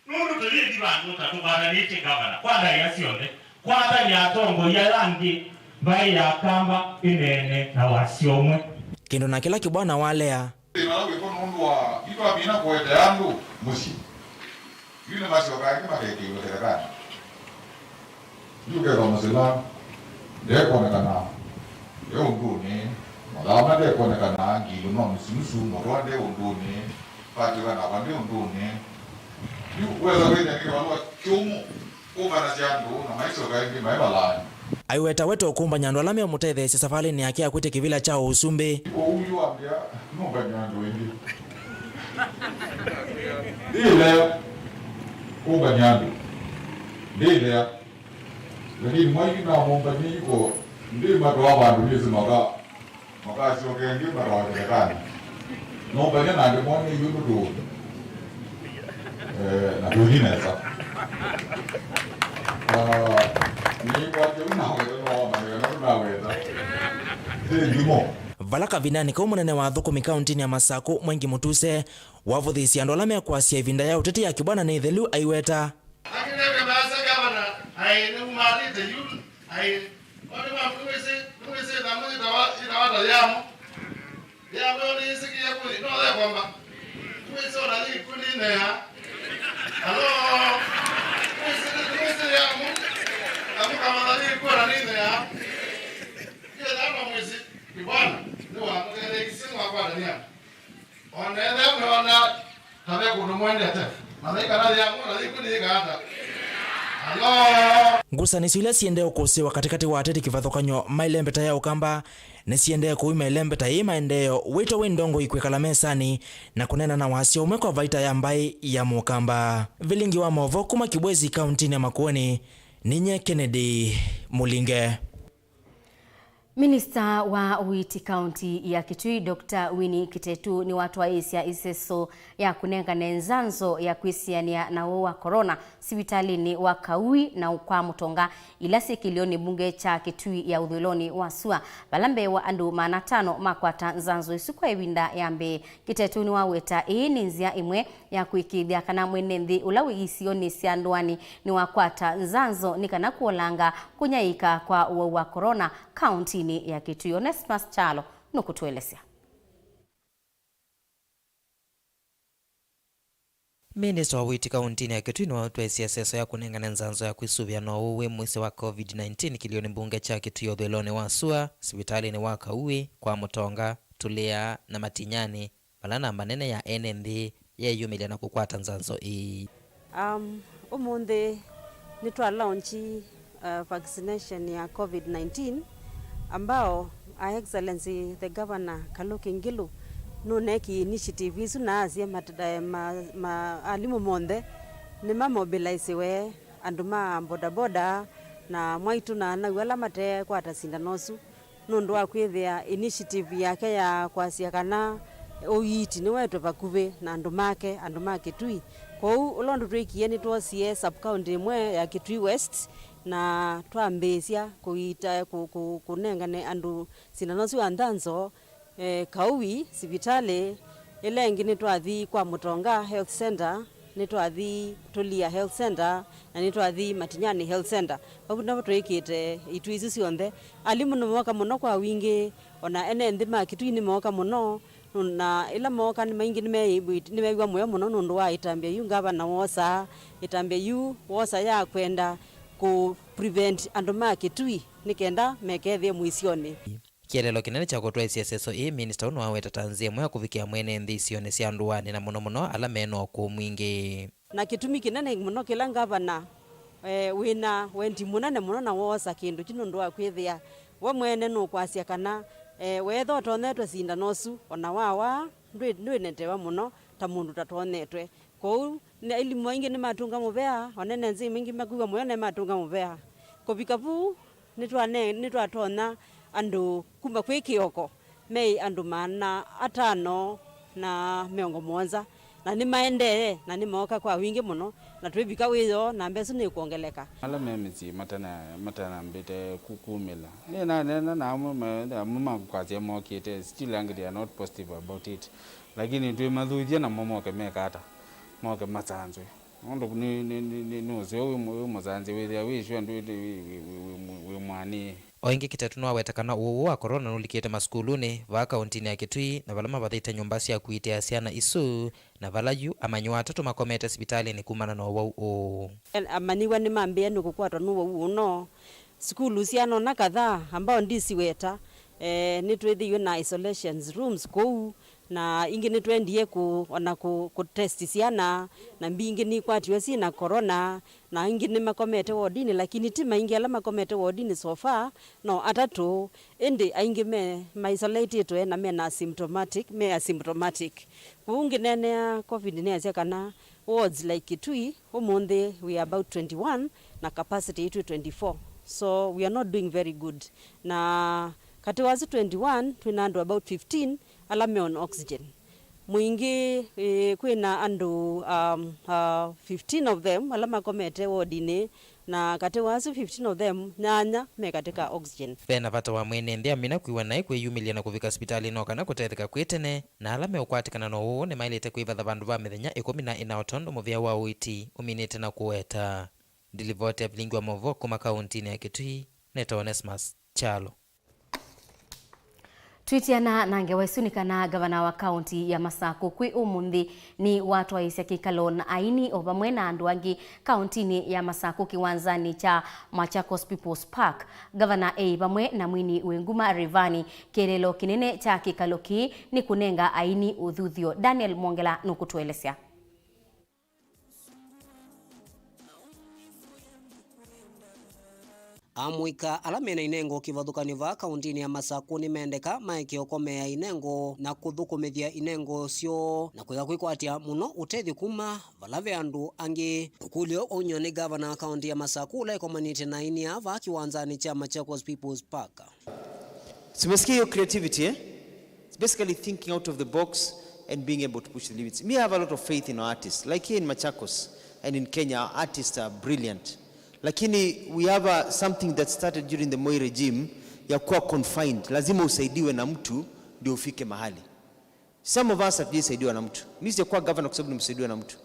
nundu tulindi bandu tatubana niti gavana kwa ndaiya sionde kwa tani atongo ya rangi bai ya kamba inene na wasiomwe kindu na kila Kibwana walea Nalawe kwa nundu wa ito abina kuwete yandu musi yune masio kaya kima keke iwe serekani yuke kwa masila deko nekana deo unduni madama deko nekana gilu no misimusu morwa deo unduni pakiwa na wande unduni yu weza wende niki walua kiumu kumana siandu na maisio kaya kima ibalani aiweta weto kumba nyandu alame mutethe safari ni yake akwite kivila chao usumbi uyu ambia numba nyandu indi ile kumba nyandu ile lakini mwaiki na momba niko ndima kwa bandu bizi maka sioke ndima kwa tekani numba nyana ndimoni yudu na tuhinesa Valaka vinani kwa munene wa thukumi kauntini ya Masaku Mwengi Mutuse wavuthisi andu alame kwasia ivinda ya uteti ya Kibwana ni thelu aiweta akirebe basa gavana ai ne umarite yun ai ode ma mwese da mwese da wata yamo ni sikia kuli no de kwamba mwese ona ni kuli ne ya halo mwese yamo amu kama ni kwa nini ya ile dama mwese Kibwana ndio anataka kisema kwa ndani ya ona tabe kunumwende ate malaika nali yangu nali kuni gata halo ngusanisi ile siende ukosewa katikati wa ateti kivathokanyo mailembeta ya ukamba nesiende kuima ilembeta hii maendeo wito wendongo ikwekala mesani na kunena na wasio umwe kwa vaita ya mbai ya mukamba Vilingi wa Mauvoo kuma Kibwezi kauntini ya Makueni ninye Kennedy Mulinge. Minista wa Uiti kaunti ya Kitui Dr. Winnie Kitetu ni watu wa isia iseso ya kunenga nenzanzo ya kuisiania na wa corona sibitalini wa Kaui na ukwa Mutonga ilasi kilioni bunge cha Kitui ya udhuloni wa sua balambe wa andu manatano makwata nzanzo isukwa ibinda yambe Kitetu ni waweta ni nzia imwe ya kuikidhia kana mwenenthi ulawi isioni sianduani ni wakwata nzanzo nikana kuolanga kunyaika kwa wa corona kauntini ya Kitui. Onesmus Chalo nukutuelezea. Minista wa Uiti kauntini ya Kitui ni watu wa siasa ya kunengana nzanzo ya kuisuvia no uwe mwisi wa COVID-19 kilioni mbunge cha Kitui udheloni wa sua sibitali ni waka uwe kwa Mutonga Tulia na Matinyani balana manene ya NND ya yumilia na kukwata nzanzo ii. Umunde nitwa launchi vaccination ya COVID-19 ambao Her Excellency the Governor Kaluki Ngilu nuneki initiative isu na asia alimu monde ni mobilize we anduma boda boda na mwaitu na wala mate kwata sindanosu nundu wa kwithia initiative yake ya kwasia kana uyiti ni wetu bakuve na andu make Kitui. Kou ulondu twikie ni twosie sub county imwe ya Kitui West na twambecia kuita kunengane andu sindano cia nthanzo Kauwi sibitali ilengi ni twathi kwa Mutonga Health Center, ni twathi Tulia Health Center na ni twathi Matinyani Health Center. Babu nabo twikite itu ici cionthe alimu no moka muno kwa wingi ona ene nthima Kitui ni moka muno na ila moka ni maingi ni meigwa moyo muno nundu wa itambia yu gavana wosa itambia yu wosa ya kwenda ku prevent andu ma Kitui nikenda mekethie mwisioni. Kielelo kinene cha kutwa CSSO minister uno aweta tanzia mwa kuvikia mwene nthi sione cia nduani na muno ala meno ku mwingi na kitumi kinene muno kila gavana wina wendi munene muno na wosa kindu kino ndu akwithia we mwene no kwasia kana wetho tonetwe sindano su ona wawa ndwinetewa muno ta mundu tatonetwe kou ni elimu ingi ni matunga muvea onene nzi mingi makuwa moyo na matunga muvea kobika vu ni twatona andu kumba kwi kioko mei andu mana 5 na 7 na ni maendee na ni moka kwa wingi muno na twibika wiyo na mbesu ni kuongeleka ala memezi matana mbite kukumila na mama kwa jemo kite still angry they are not positive about it lakini tu madhuja na momo ke mekata moke matsanzwe ndo ni no zyo muzanzi we shwe ndu we mwani oingi kitatu no awetakana uwu wa corona nulikite maskuluni va kauntini ya Kitui na valama vathite nyumba cia kuitea ciana isu na valayu amanyu atatu makomete sibitali ni kumana no wau amaniwa ni mambia ni kukwatwa no wau no skulu ciana na kadhaa ambao ndisi weta ni twithiwe na isolations rooms kou na ingi ni twendie ku test ciana na mbingi ni kwatiwe sina corona na ingi ni makomete wodini lakini ti maingi ala makomete wodini so far no atatu indi aingi me isolated na me na asymptomatic kuungi nene ya covid ne asia kana wards like Kitui umundi we are about 21 na capacity itu 24 so we are not doing very good na kati wazi 21 twinandu about 15 alame on oxygen mwingi kwina andu 15 of them alama komete wodini na kati wazi 15 of them nyanya mekatika oxygen pena vata wa mwene ndia mina kuiwa nae kweyumilia na kuvika hospitali no kana kutetheka kwitene na alame ukwatikana no uu ni mailite kuivatha vandu va mithenya 14 otondo muvia wa uiti uminite na kuweta ndilivote Vilingi wa Mauvoo kuma kauntini ya Kitui Neto Onesmus Chalo Twitiana nange waisunikana gavana wa kaunti ya Masaku kwi umundi ni watu wa isia kikalo na aini o vamwe na andu angi kauntini ya Masaku kiwanzani cha Machakos People's Park. Gavana vamwe na mwini Wenguma Rivani kelelo kinene cha kikalo ki ni kunenga aini uthuthio. Daniel Mwongela nukutuelesea. Amwika alamena inengo kivathukani va kauntini ya Masaku ni mendeka maikiokomea inengo na kuthukumithia inengo sio na kwika kwikwatia muno utethi kuma valave andu angi ukulio onyo ni gavana kaunti ya Masaku la ikomanite na ini ava kiwanzani cha Machakos People's Park. Simesikia your creativity It's basically thinking out of the box and being able to push the limits. Me, I have a lot of faith in our artists. Like here in Machakos and in Kenya, our artists are brilliant. Lakini we have something that started during the Moi regime ya kuwa confined. Lazima usaidiwe na mtu ndio ufike mahali. Some of us hatujasaidiwa na mtu. Mimi sijakuwa governor kwa sababu nimesaidiwa na mtu.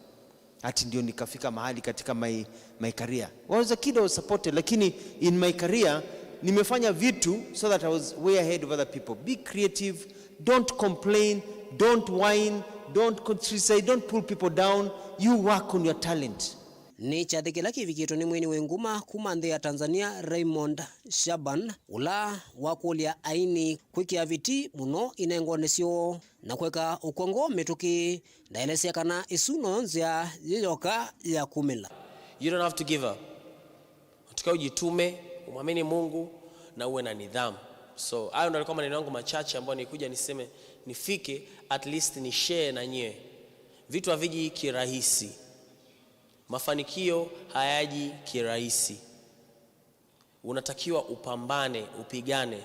Ati ndio nikafika mahali katika my career. When I was a kid I was supported, lakini in my career nimefanya vitu so that I was way ahead of other people. Be creative, don't complain, don't whine, don't criticize, don't pull people down. You work on your talent. Ni chathikila kivikito ni mwini Wenguma kuma nthi ya Tanzania Raymond Shaban ula wakulia aini kwikia viti muno inengo nesio na kweka ukongo mituki ndaelesia kana isuno nzia yiyoka ya kumila. You don't have to give up. Utika ujitume, umwamini Mungu na uwe na nidhamu. So hayo ndio alikuwa maneno yangu machache ambayo nikuja niseme nifike at least ni share na nyie. Vitu haviji kirahisi. Mafanikio hayaji kirahisi. Unatakiwa upambane, upigane.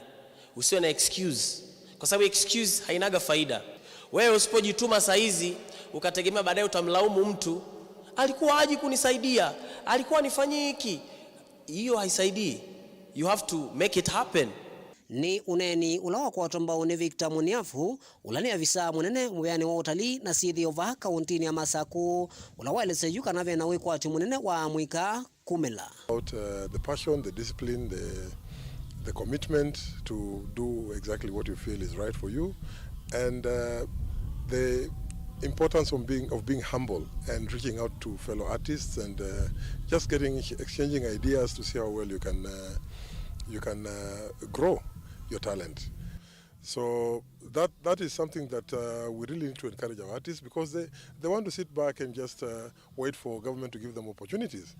Usiwe na excuse, kwa sababu excuse hainaga faida. Wewe usipojituma saa hizi ukategemea baadaye utamlaumu mtu, alikuwa haji kunisaidia, alikuwa nifanyie hiki, hiyo haisaidii. You have to make it happen. Ni uneni ulawa kwa watu ambao ni Victor Muniafu ulani afisa munene muyani wa utalii na sithi ova kauntini ya Masaku ulaweleze yuka nave na wiko ati munene wa mwika kumela. About the passion, the discipline, the commitment to do exactly what you feel is right for you, and the importance of being humble and reaching out to fellow artists and just exchanging ideas to see how well you can grow your talent. So that is something that we really need to encourage our artists, because they want to sit back and just wait for government to give them opportunities.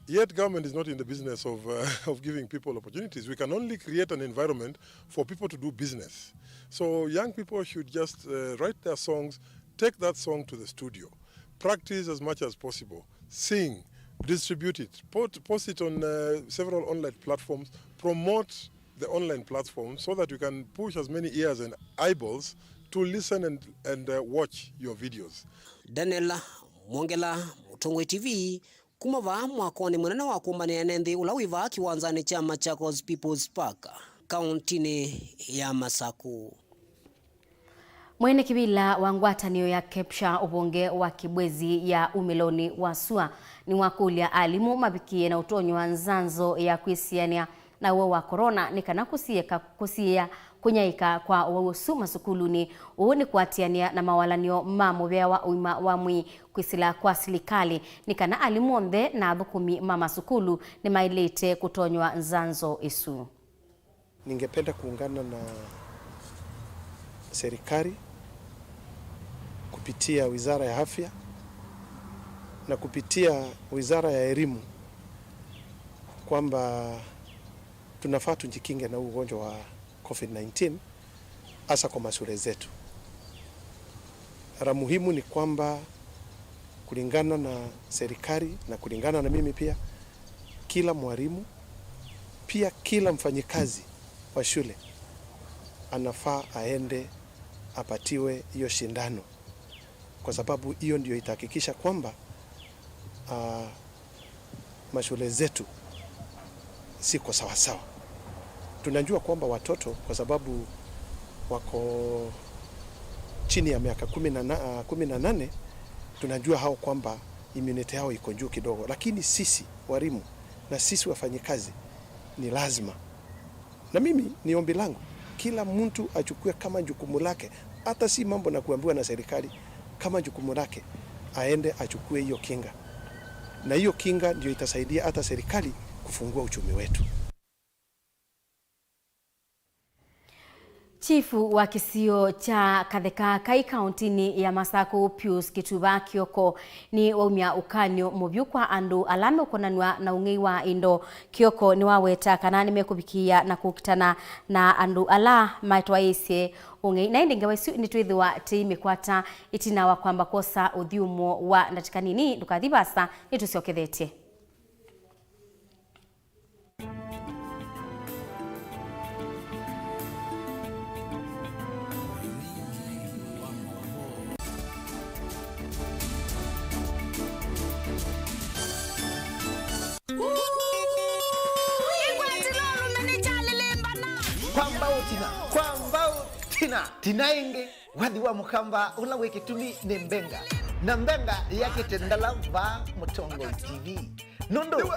Yet government is not in the business of giving people opportunities. We can only create an environment for people to do business. So young people should just write their songs, take that song to the studio, practice as much as possible, sing, distribute it, post it on several online platforms, promote the online platform so that you can push as many ears and eyeballs to listen and watch your videos. Daniela Mwongela, Mutongo TV, kumava mwakoni mwenene wa kumbani ya nendi ulawiva kiwanzani cha Machakos People's Park, kauntini ya Masaku. Mwene kibila wa ngwatanio ya Kepsha ubonge wa Kibwezi ya Umiloni wa Sua ni wakulia alimu mabikie na utonyo wa nzanzo ya kuisiania na uwe wa corona ni kana kusia kunyaika kwa wausu masukuluni uuni kuatiania na mawalanio mamuvea wa uima wa mwi kuisila kwa silikali ni kana alimonde na dhukumi mama sukulu ni mailete kutonywa nzanzo isu. Ningependa kuungana na serikali kupitia Wizara ya Afya na kupitia Wizara ya Elimu kwamba tunafaa tujikinge na ugonjwa wa COVID-19 hasa kwa mashule zetu. La muhimu ni kwamba kulingana na serikali na kulingana na mimi pia, kila mwalimu pia kila mfanyikazi wa shule anafaa aende apatiwe hiyo shindano, kwa sababu hiyo ndio itahakikisha kwamba mashule zetu siko sawa sawa. Tunajua kwamba watoto kwa sababu wako chini ya miaka 18 tunajua hao kwamba immunity yao iko juu kidogo, lakini sisi walimu na sisi wafanyikazi ni lazima, na mimi ni ombi langu kila mtu achukue kama jukumu lake, hata si mambo na kuambiwa na serikali, kama jukumu lake aende achukue hiyo kinga, na hiyo kinga ndio itasaidia hata serikali kufungua uchumi wetu. Chifu wa kisio cha Katheka kai kauntini ya Masaku Pius Kituba Kioko ni waumia ukanyo mubyu kwa andu alame ukonanwa na ungei wa indo. Kioko ni waweta kana nimekubikia na kukitana na andu ala maitwa ise ungei na indi ngawaisu nituithiwa teime kwata itinawa kwamba kosa uthiumo wa ndatikanini ndukathibasa nitusiokethetie. Kwamba tinainge wadhi wa mukamba ula wekitumi ni mbenga na mbenga yake tendala va Mutongo TV Nundo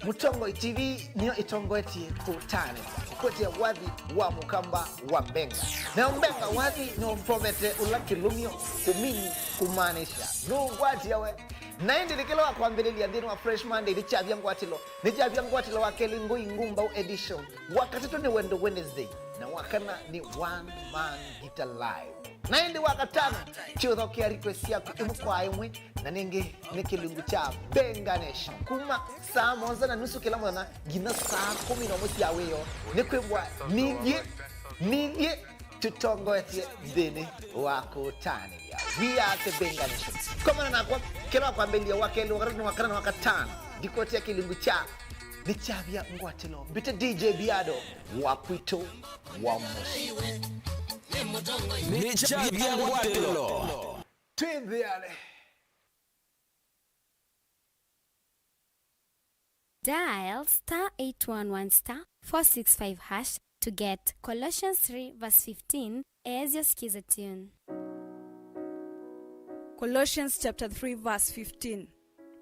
Mutongo TV niyo itongo eti kutane kote ya wadhi wa mukamba wa mbenga na mbenga wadhi ni mpomete ula kilumio kumini kumanisha nungwati yawe na indi likilo wa kuambilili ya dhinu wa Fresh Monday ni chavya ngwatilo wa kelingu ingumba edition wakati tu ni Wendo Wednesday na wakana ni One Man Guitar Live na indi wakatana chiotho kia request yako imu kwa imwe na ningi nikilingu cha Benga Nation kuma saa moza na nusu kila mwana gina saa 10 na mwezi ya weyo nikwembwa nije tutongo eti dini wako tani ya we are the Benga Nation kama na kwa kila kwa mbele ya wakeli wakati wakatana dikoti ya kilingu cha ni chavia ngwatelo bite DJ Biado wapito wa musi Ni chavia ngwatelo. Twendele. Dial *811*465# to get Colossians 3 verse 15 as your skiza tune. Colossians chapter 3 verse 15.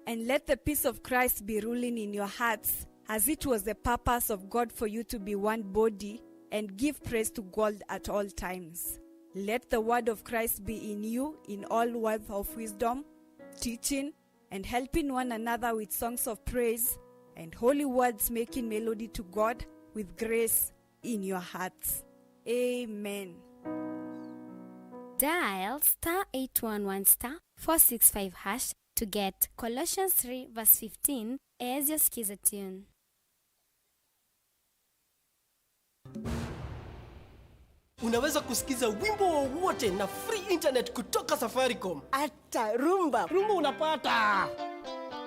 And let the peace of Christ be ruling in your hearts, as it was the purpose of God for you to be one body, and give praise to God at all times. Let the word of Christ be in you in all words of wisdom, teaching and helping one another with songs of praise and holy words, making melody to God with grace in your hearts. Amen. Dial *811*465# to get Colossians 3 verse 15 as your skiza tune. Unaweza kusikiza wimbo wowote na free internet kutoka Safaricom. Hata rumba unapata.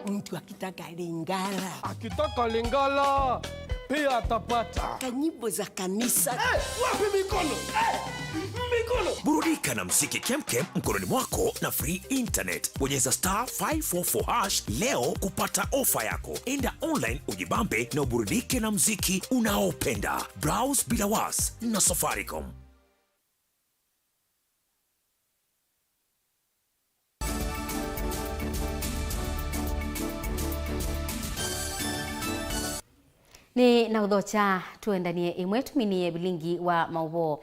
Mtu akitaka Lingala, akitaka Lingala pia atapata. Kanyimbo za kanisa. Wapi mikono? Mikono. Burudika na muziki kemkem mkononi mwako na free internet. Bonyeza *544# leo kupata ofa yako. Enda online ujibambe na uburudike na muziki unaopenda. Browse bila was na Safaricom. Ni na udhocha tuendanie imwe tuminie Vilingi wa Mauvoo.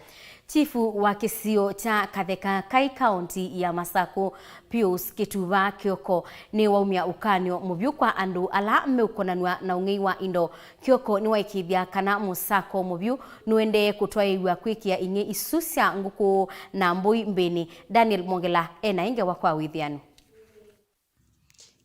Chifu wa kisio cha Katheka Kai County ya Masako Pius Kituva Kioko ni waumia ukanyo muvyu kwa andu ala meukonanwa na ungei wa indo. Kioko ni waikithia kana Musako muvyu nuende kutwaiwa kwikia inge isusia nguku na mbui mbeni. Daniel Mongela ena inge wakwa withianu.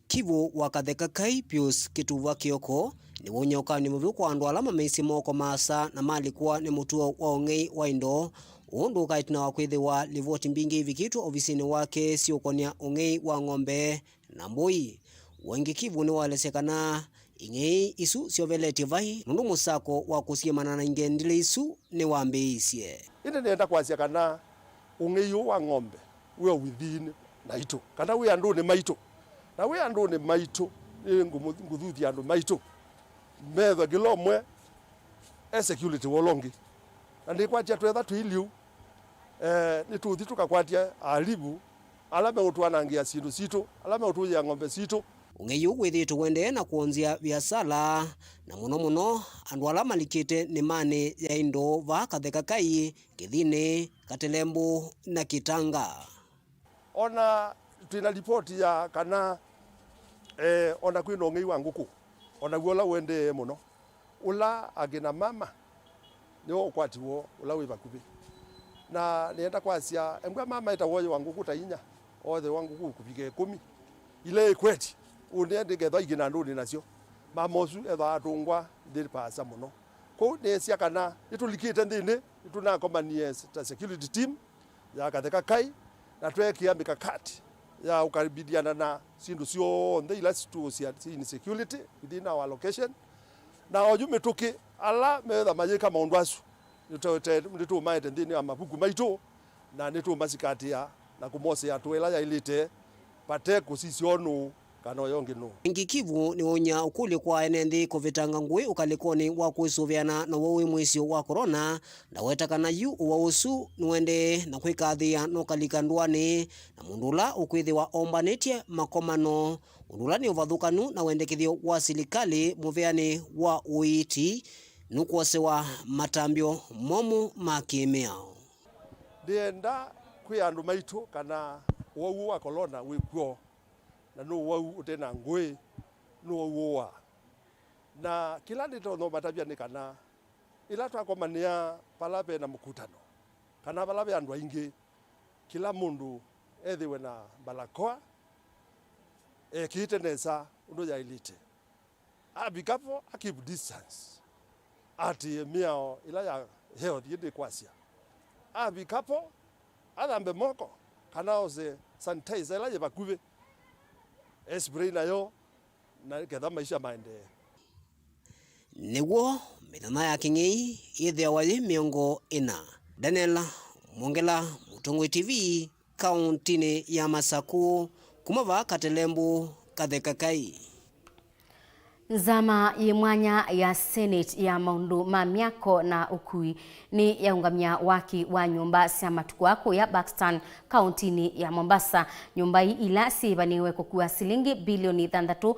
Kivu wa Katheka Kai Pius Kituva Kioko ni wonya ukani muvyu kwa andu alama meisi moko masa na malikuwa ni mutuo wa ungei wa indo. Undu kaitina wa kwithiwa livoti mbingi vikitwa ofisini wake siokonia ungei wa ng'ombe na mbui. Wengi Kivu ni walesekana ingei isu sioveleti vai nundu Musako wa kusiemana na ingendile isu ni wambeisye. Ine nenda kwasia kana ungei wa ng'ombe we within na ito kana we andu ni maito na we andu ni maito ni nguthuthi andu maito metho gilomwe security wolongi na ndi kwatia twetha twiliu ni tuthi tukakwatia alibu alame utwanangia sindu sito alame utuya ng'ombe sito. Ungei withitu wende na kuonzia biasala na muno andu alama likite ni mane ya indo va Katheka Kai Kithine Katelembu na Kitanga. Ona twina ripoti ya kana ona kwina ungei wa nguku ona guola wende muno ula agina mama niwo kwatiwo ula wi bakubi na nienda kwasia engwa mama itawoyo wangu kutainya othe wangu kupige 10 ile ikweti unende getha igina nduni nacio mamosu etha atungwa ndiri pasa muno ko nesia kana itulikite ndini ituna komanie ta security team ya Katheka Kai na twekia mikakati ya ukaribidiana na sindu sio ndei last to in security within our location na ojume tuki ala metha majika maundu asu nitu maite ndini amabuku maito na nitu masikatia na kumose atwela ya ilite pate kusisionu kana yongi no. Ingi Kivu ni wonya ukuli kwa enendi kuvitanga ngui ukalikoni wa kuisuviana na wowi mwisio wa corona na wetakana yu uwausu nuende na kwikathia no kalikandwani na mundula ukwithi wa ombanetie makomano undula ni uvathukanu na wendekithio wa silikali muveani wa uiti nukuosewa matambio momu makimeo. Ndienda kwi andu maitu kana wowu wa corona wikuo na no wau utena ngui no wowa na kila ndito no matabia ni kana ila twakomania palape na mkutano kana palape andu aingi kila mundu ethiwe na balakoa kitenesa undu ya ilite abikapo keep distance ati miao ila ya health yende kwasia abikapo athambe moko kana ose sanitizer ila yebakuve spray nayo na ketha maisha maende. niguo mithana ya king'ei ithiawa yi miongo ina. Daniela Mwongela, Mutongo TV, kauntini ya Masaku, kumava Katelembu, Kathekakai. Nzama mwanya ya Senate ya maundu ma miako na ukui ni yaungamia waki wa nyumba cia matuku wako ya Buxton kauntini ya Mombasa. Nyumba hii ila sibaniwe kukua silingi bilioni 6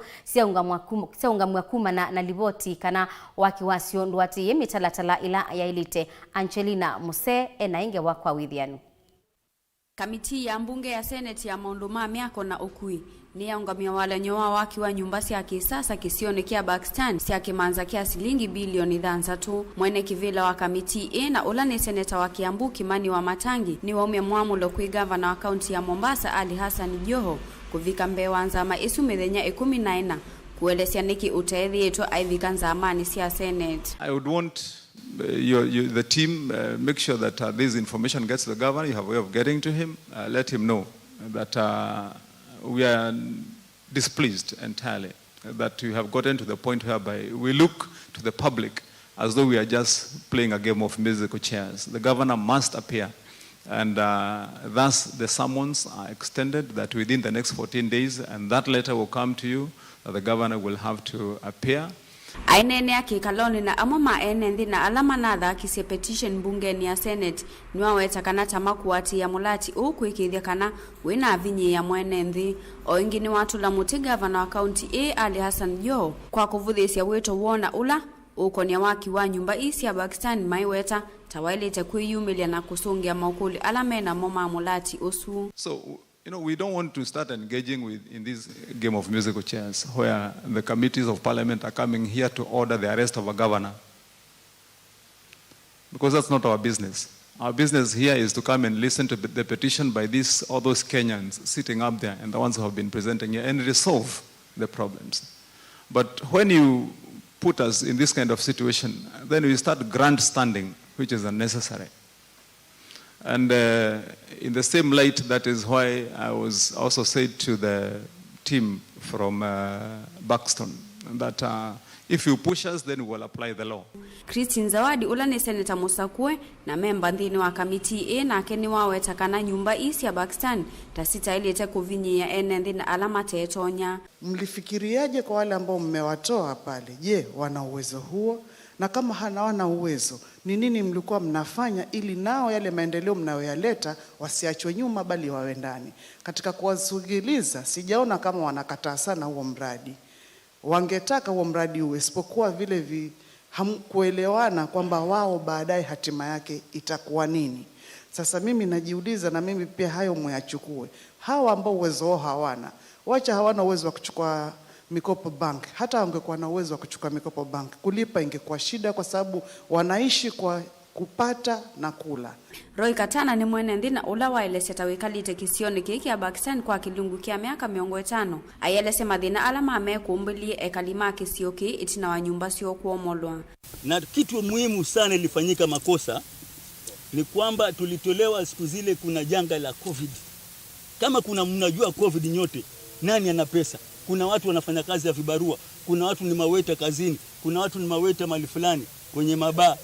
ciaungamwa kumana na livoti kana waki wasio ndwati yemitalatala ila ya ilite. Angelina Muse enainge wakwa withianu. Kamiti ya mbunge ya Senate ya maundu ma miako na ukui ni yaungamia wale nyoa waki wa nyumba cia kisasa kisione kia Buxton cia kimanza kia silingi bilioni 3. Mwene kivila wa kamiti na ulane seneta wa Kiambu Kimani wa Matangi ni waumia mwamulo kui gavana wa kaunti ya Mombasa Ali Hassan Joho kuvika mbewa nzama isu mithenya 14 kuelesya niki utethi yetu aivika nzamani cia Senate. I would want the team make sure that this information gets to the governor. You have a way of getting to him. Let him know that we are displeased entirely, that we have gotten to the point whereby we look to the public as though we are just playing a game of musical chairs. The governor must appear, and thus the summons are extended that within the next 14 days, and that letter will come to you, that the governor will have to appear. Ainene yake kaloni na amoma enendi na alama nadha kise petition bungeni ya Senate niwaweta kana tamakuati ya mulati ukuikithia kana wina avinyi ya mwenendi o ingini watu la muti gavana wa kaunti Ali Hassan Joho kwa kuvudhisya wito wona ula ukonia waki wa nyumba isi ya Buxton maiweta tawailite kuiyumilia na kusungia maukuli alamena moma mulati usu. So we don't want to start engaging in this game of musical chairs where the committees of parliament are coming here to order the arrest of a governor. Because that's not our business. Our business here is to come and listen to the petition by all those Kenyans sitting up there and the ones who have been presenting here and resolve the problems. But when you put us in this kind of situation, then we start grandstanding, which is unnecessary. And in the same light, that is why I was also said to the team from Buxton that if you push us, then we will apply the law. Christine Zawadi ulane Senator Musakwe na memba ndini wa kamiti na keni waweta kana nyumba isi ya Buxton tasita ilete kuvinyi ya enendi na alama tetonya. Mlifikiriaje kwa wale ambao mmewatoa pale? Je, wana uwezo huo? Na kama hawana uwezo, ni nini mlikuwa mnafanya ili nao yale maendeleo mnayoyaleta wasiachwe nyuma bali wawe ndani? Katika kuwasikiliza sijaona kama wanakataa sana huo mradi. Wangetaka huo mradi uwe, isipokuwa vile hamkuelewana kwamba wao baadaye hatima yake itakuwa nini. Sasa mimi najiuliza na mimi pia hayo mwayachukue. Hawa ambao uwezo wao hawana, wacha hawana uwezo wa kuchukua mikopo bank. Hata wangekuwa na uwezo wa kuchukua mikopo bank, kulipa ingekuwa shida kwa sababu wanaishi kwa kupata na kula. Roy Katana ni mwenendi na ula waeleseta wikalite kisioni kiki ya Buxton kwa kilungu kia miaka 5. Ayelese madhina alama amekumbili ekalima kisioki itina wa nyumba sio kuomolwa. Na kitu muhimu sana ilifanyika makosa ni kwamba tulitolewa siku zile kuna janga la COVID. Kama kuna mnajua COVID nyote, nani ana pesa? Kuna watu wanafanya kazi ya vibarua, kuna watu ni maweta kazini, kuna watu ni maweta mali fulani kwenye mabaa,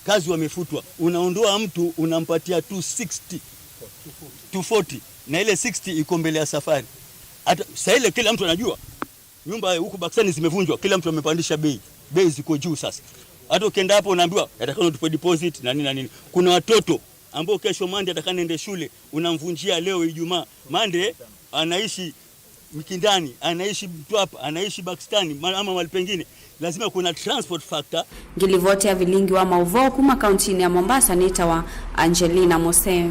kazi wamefutwa. Unaondoa mtu unampatia 240 na ile 60 iko mbele ya safari. Hata sasa ile kila mtu anajua nyumba huko Buxton zimevunjwa, kila mtu amepandisha bei. Bei ziko juu sasa. Hata ukienda hapo unaambiwa atakana tupe deposit na nini na nini. Kuna watoto ambao kesho Monday atakana ende shule, unamvunjia leo Ijumaa. Monday anaishi Mikindani, anaishi Mtwapa, anaishi Buxton ama mahali pengine. Lazima kuna transport factor. Ngilivote ya Vilingi wa Mauvoo kuma kauntini ya Mombasa nitawa Angelina Mose.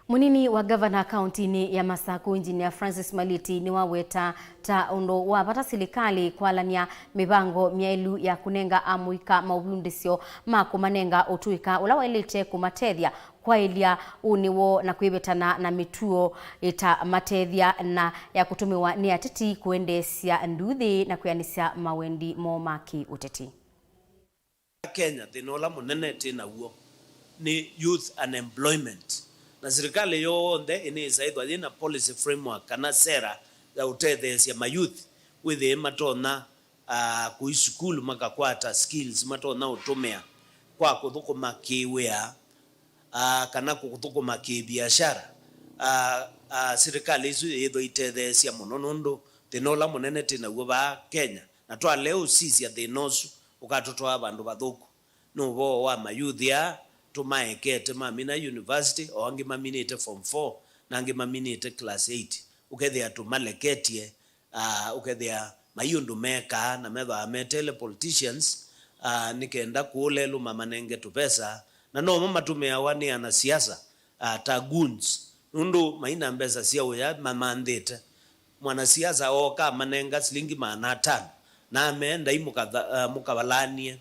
Munini wa gavana kauntini ya Masaku Engineer Francis Maliti ni waweta ta undo wapata serikali kwa lania mibango miailu ya kunenga amuika maubundisio makumanenga otuika ulawailite kumatethia kwa ilia uniwo na kuibetana na mituo ita matethia na ya kutumiwa ni ateti kuendesya nduthi na kuyanisya mawendi momaki uteti. Kenya tinola munene tina uo ni youth unemployment. Na serikali yonthe inisaidwa ina policy framework kana sera ya utethesia mayouth with matona ku school makakwata skills mato na utumia kwa kuthukuma kiwea kana kuthukuma kibiashara. Serikali isu itho itethecia muno nundu thinola munene tinaguo ba Kenya na twa leo sisi ya thinosu ukatutwa bandu bathuku no bo wa mayuthia tumaekete mamina university o angi maminite form 4 na angi maminite class 8 ukethia tumaleketie ukethia mayundu meka na metha metele politicians nikenda kulelu mamanenge tupesa na no mama tumeawani ana siasa taguns nundu maina mbesa sia uya mamandite mwanasiasa oka manenga silingi manatano na ameenda mukabalanie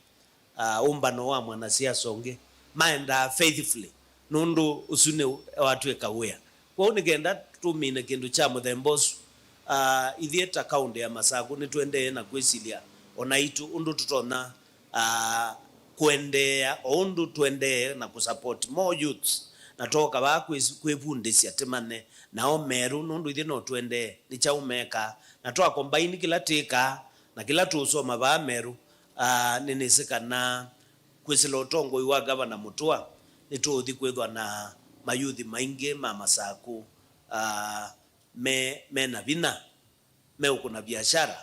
umbano wa mwanasiasa onge maenda faithfully nundu usune watu ekawea kwa unigenda tumine kindu cha muthembosu ithieta kaunti ya Masaku ni twende na kwisilia onaitu undu tutona kuendea undu twende na kusupport more youths na toka ba kwebundisia temane na omeru nundu ithi no twende ni cha umeka na twa combine kila tika na kila tusoma ba meru ninisikana kwisilo tongo iwa gavana Mutua nituthi kwithwa na mayuthi maingi ma Masaku na vina ukuna biashara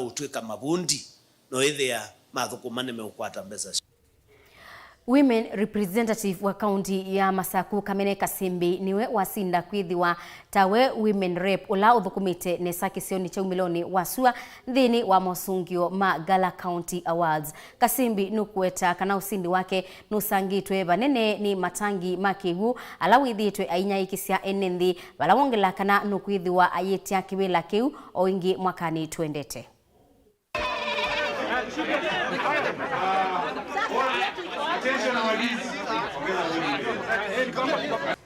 utwika mabundi no ithia mathukumane ukwata mbesa. Women representative wa county ya Masaku Kamene Kasimbi niwe wasinda kwithiwa tawe women rep ula uthukumite nesa kisioni cha umiloni wasua thini wa mosungio ma Gala County Awards. Kasimbi nukweta kana usindi wake nusangitwe banene ni matangi makigu ala withitwe ainyaiikisia enenthi bala wongela kana nukwithiwa ayetia kiwila kiu o ingi mwakani twendete.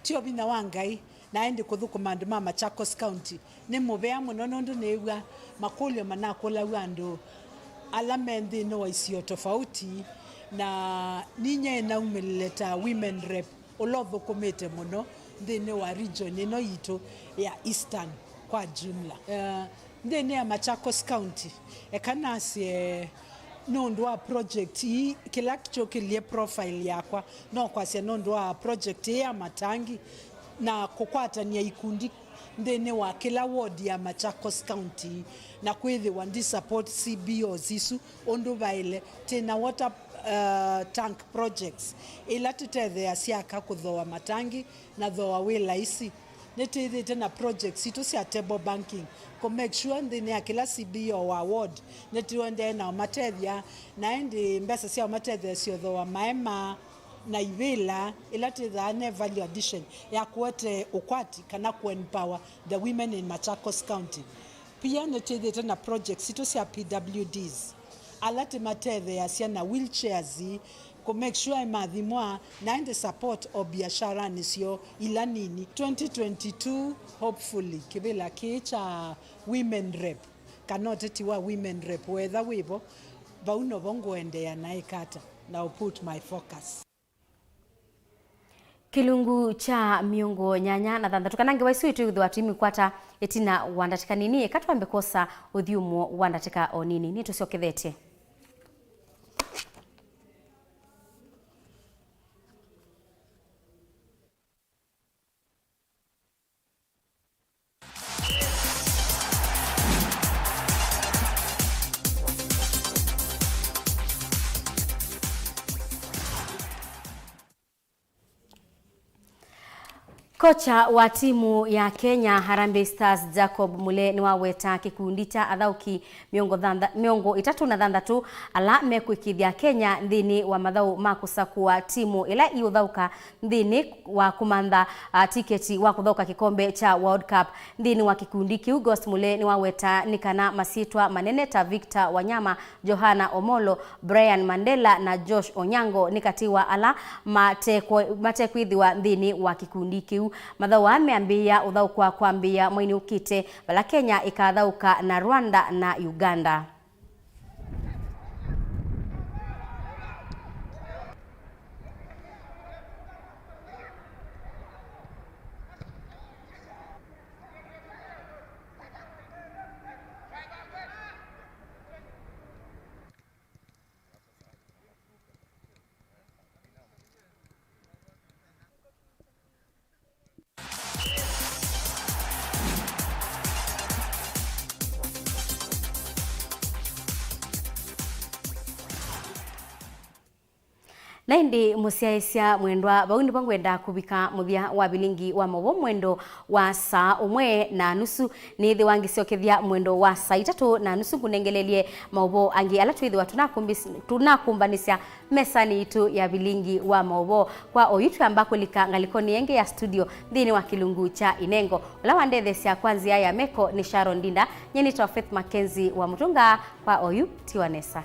Tio bina wangai naende kuthukuma andu ma Machakos County ni mubea muno nundu niwa makulio manakola wandu ala mendi no isio tofauti na ninye na umeleta women rep olotho komete muno thini wa region ino yitu ya Eastern kwa jumla. Thini ya Machakos County ekanasie nundu wa project hii kila kicho kilie profile yakwa no kwasia nundu wa project ya matangi na kukwatania ikundi thini wa kila ward ya Machakos County na kwithi wandi support CBO zisu undu baile tena water tank projects ila tutethea siaka kuthoa matangi na thoa wila isi nitithite na projects itu cia table banking ko make sure thini ya kila CBO wa ward nitiwende na matethia na endi mbesa cia matethia cio thoa maema na ivila ila tithane value addition ya kuete ukwati kana ku empower the women in Machakos County. Pia nitithite na projects itu cia PWDs alati matethia cia na wheelchairs ko make sure mathimwa na ende support o biashara nisio ila nini 2022 hopefully kibila kicha women rep kanoteti wa women rep whether wibo bauno bongo ende ya naikata now put my focus. Kilungu cha miongo nyanya na thantha tukanange waisu itu thwa timi kwata etina wandatika nini ekatwambe kosa uthiumo wandatika onini ni tusiokethete. Kocha wa timu ya Kenya Harambee Stars Jacob Mule ni waweta kikundi cha athauki miongo itatu na thanthatu ala mekwikithia Kenya nthini wa mathau ma kusakua timu ila iuthauka nthini wa kumantha tiketi wa kuthauka kikombe cha World Cup nthini wa kikundi kiu. Ghost Mule ni waweta nikana masitwa manene ta Victor Wanyama, Johana Omolo, Brian Mandela na Josh Onyango nikatiwa ala matekwithiwa nthini wa kikundi kiu. Mathau ameambia uthauka kwambia mwaini ukite bala Kenya ikathauka na Rwanda na Uganda. na indi musiaisya mwendwa baundi bangwenda kubika muthia wa Vilingi wa Mauvoo mwendo wa saa umwe na nusu nithi wangiciokethia mwendo wa saa 3:30 kunengelelie Mauvoo angi ala twithiwa tunakumbanisya mesani itu ya Vilingi wa Mauvoo kwa oyitu ambako lika ngalikoni yenge ya studio thini wa kilungu cha Inengo ula wandethesya kwanzia ya meko ni Sharon Dinda nyeni to Faith Mackenzie wa Mutunga kwa oyu Tiwanesa.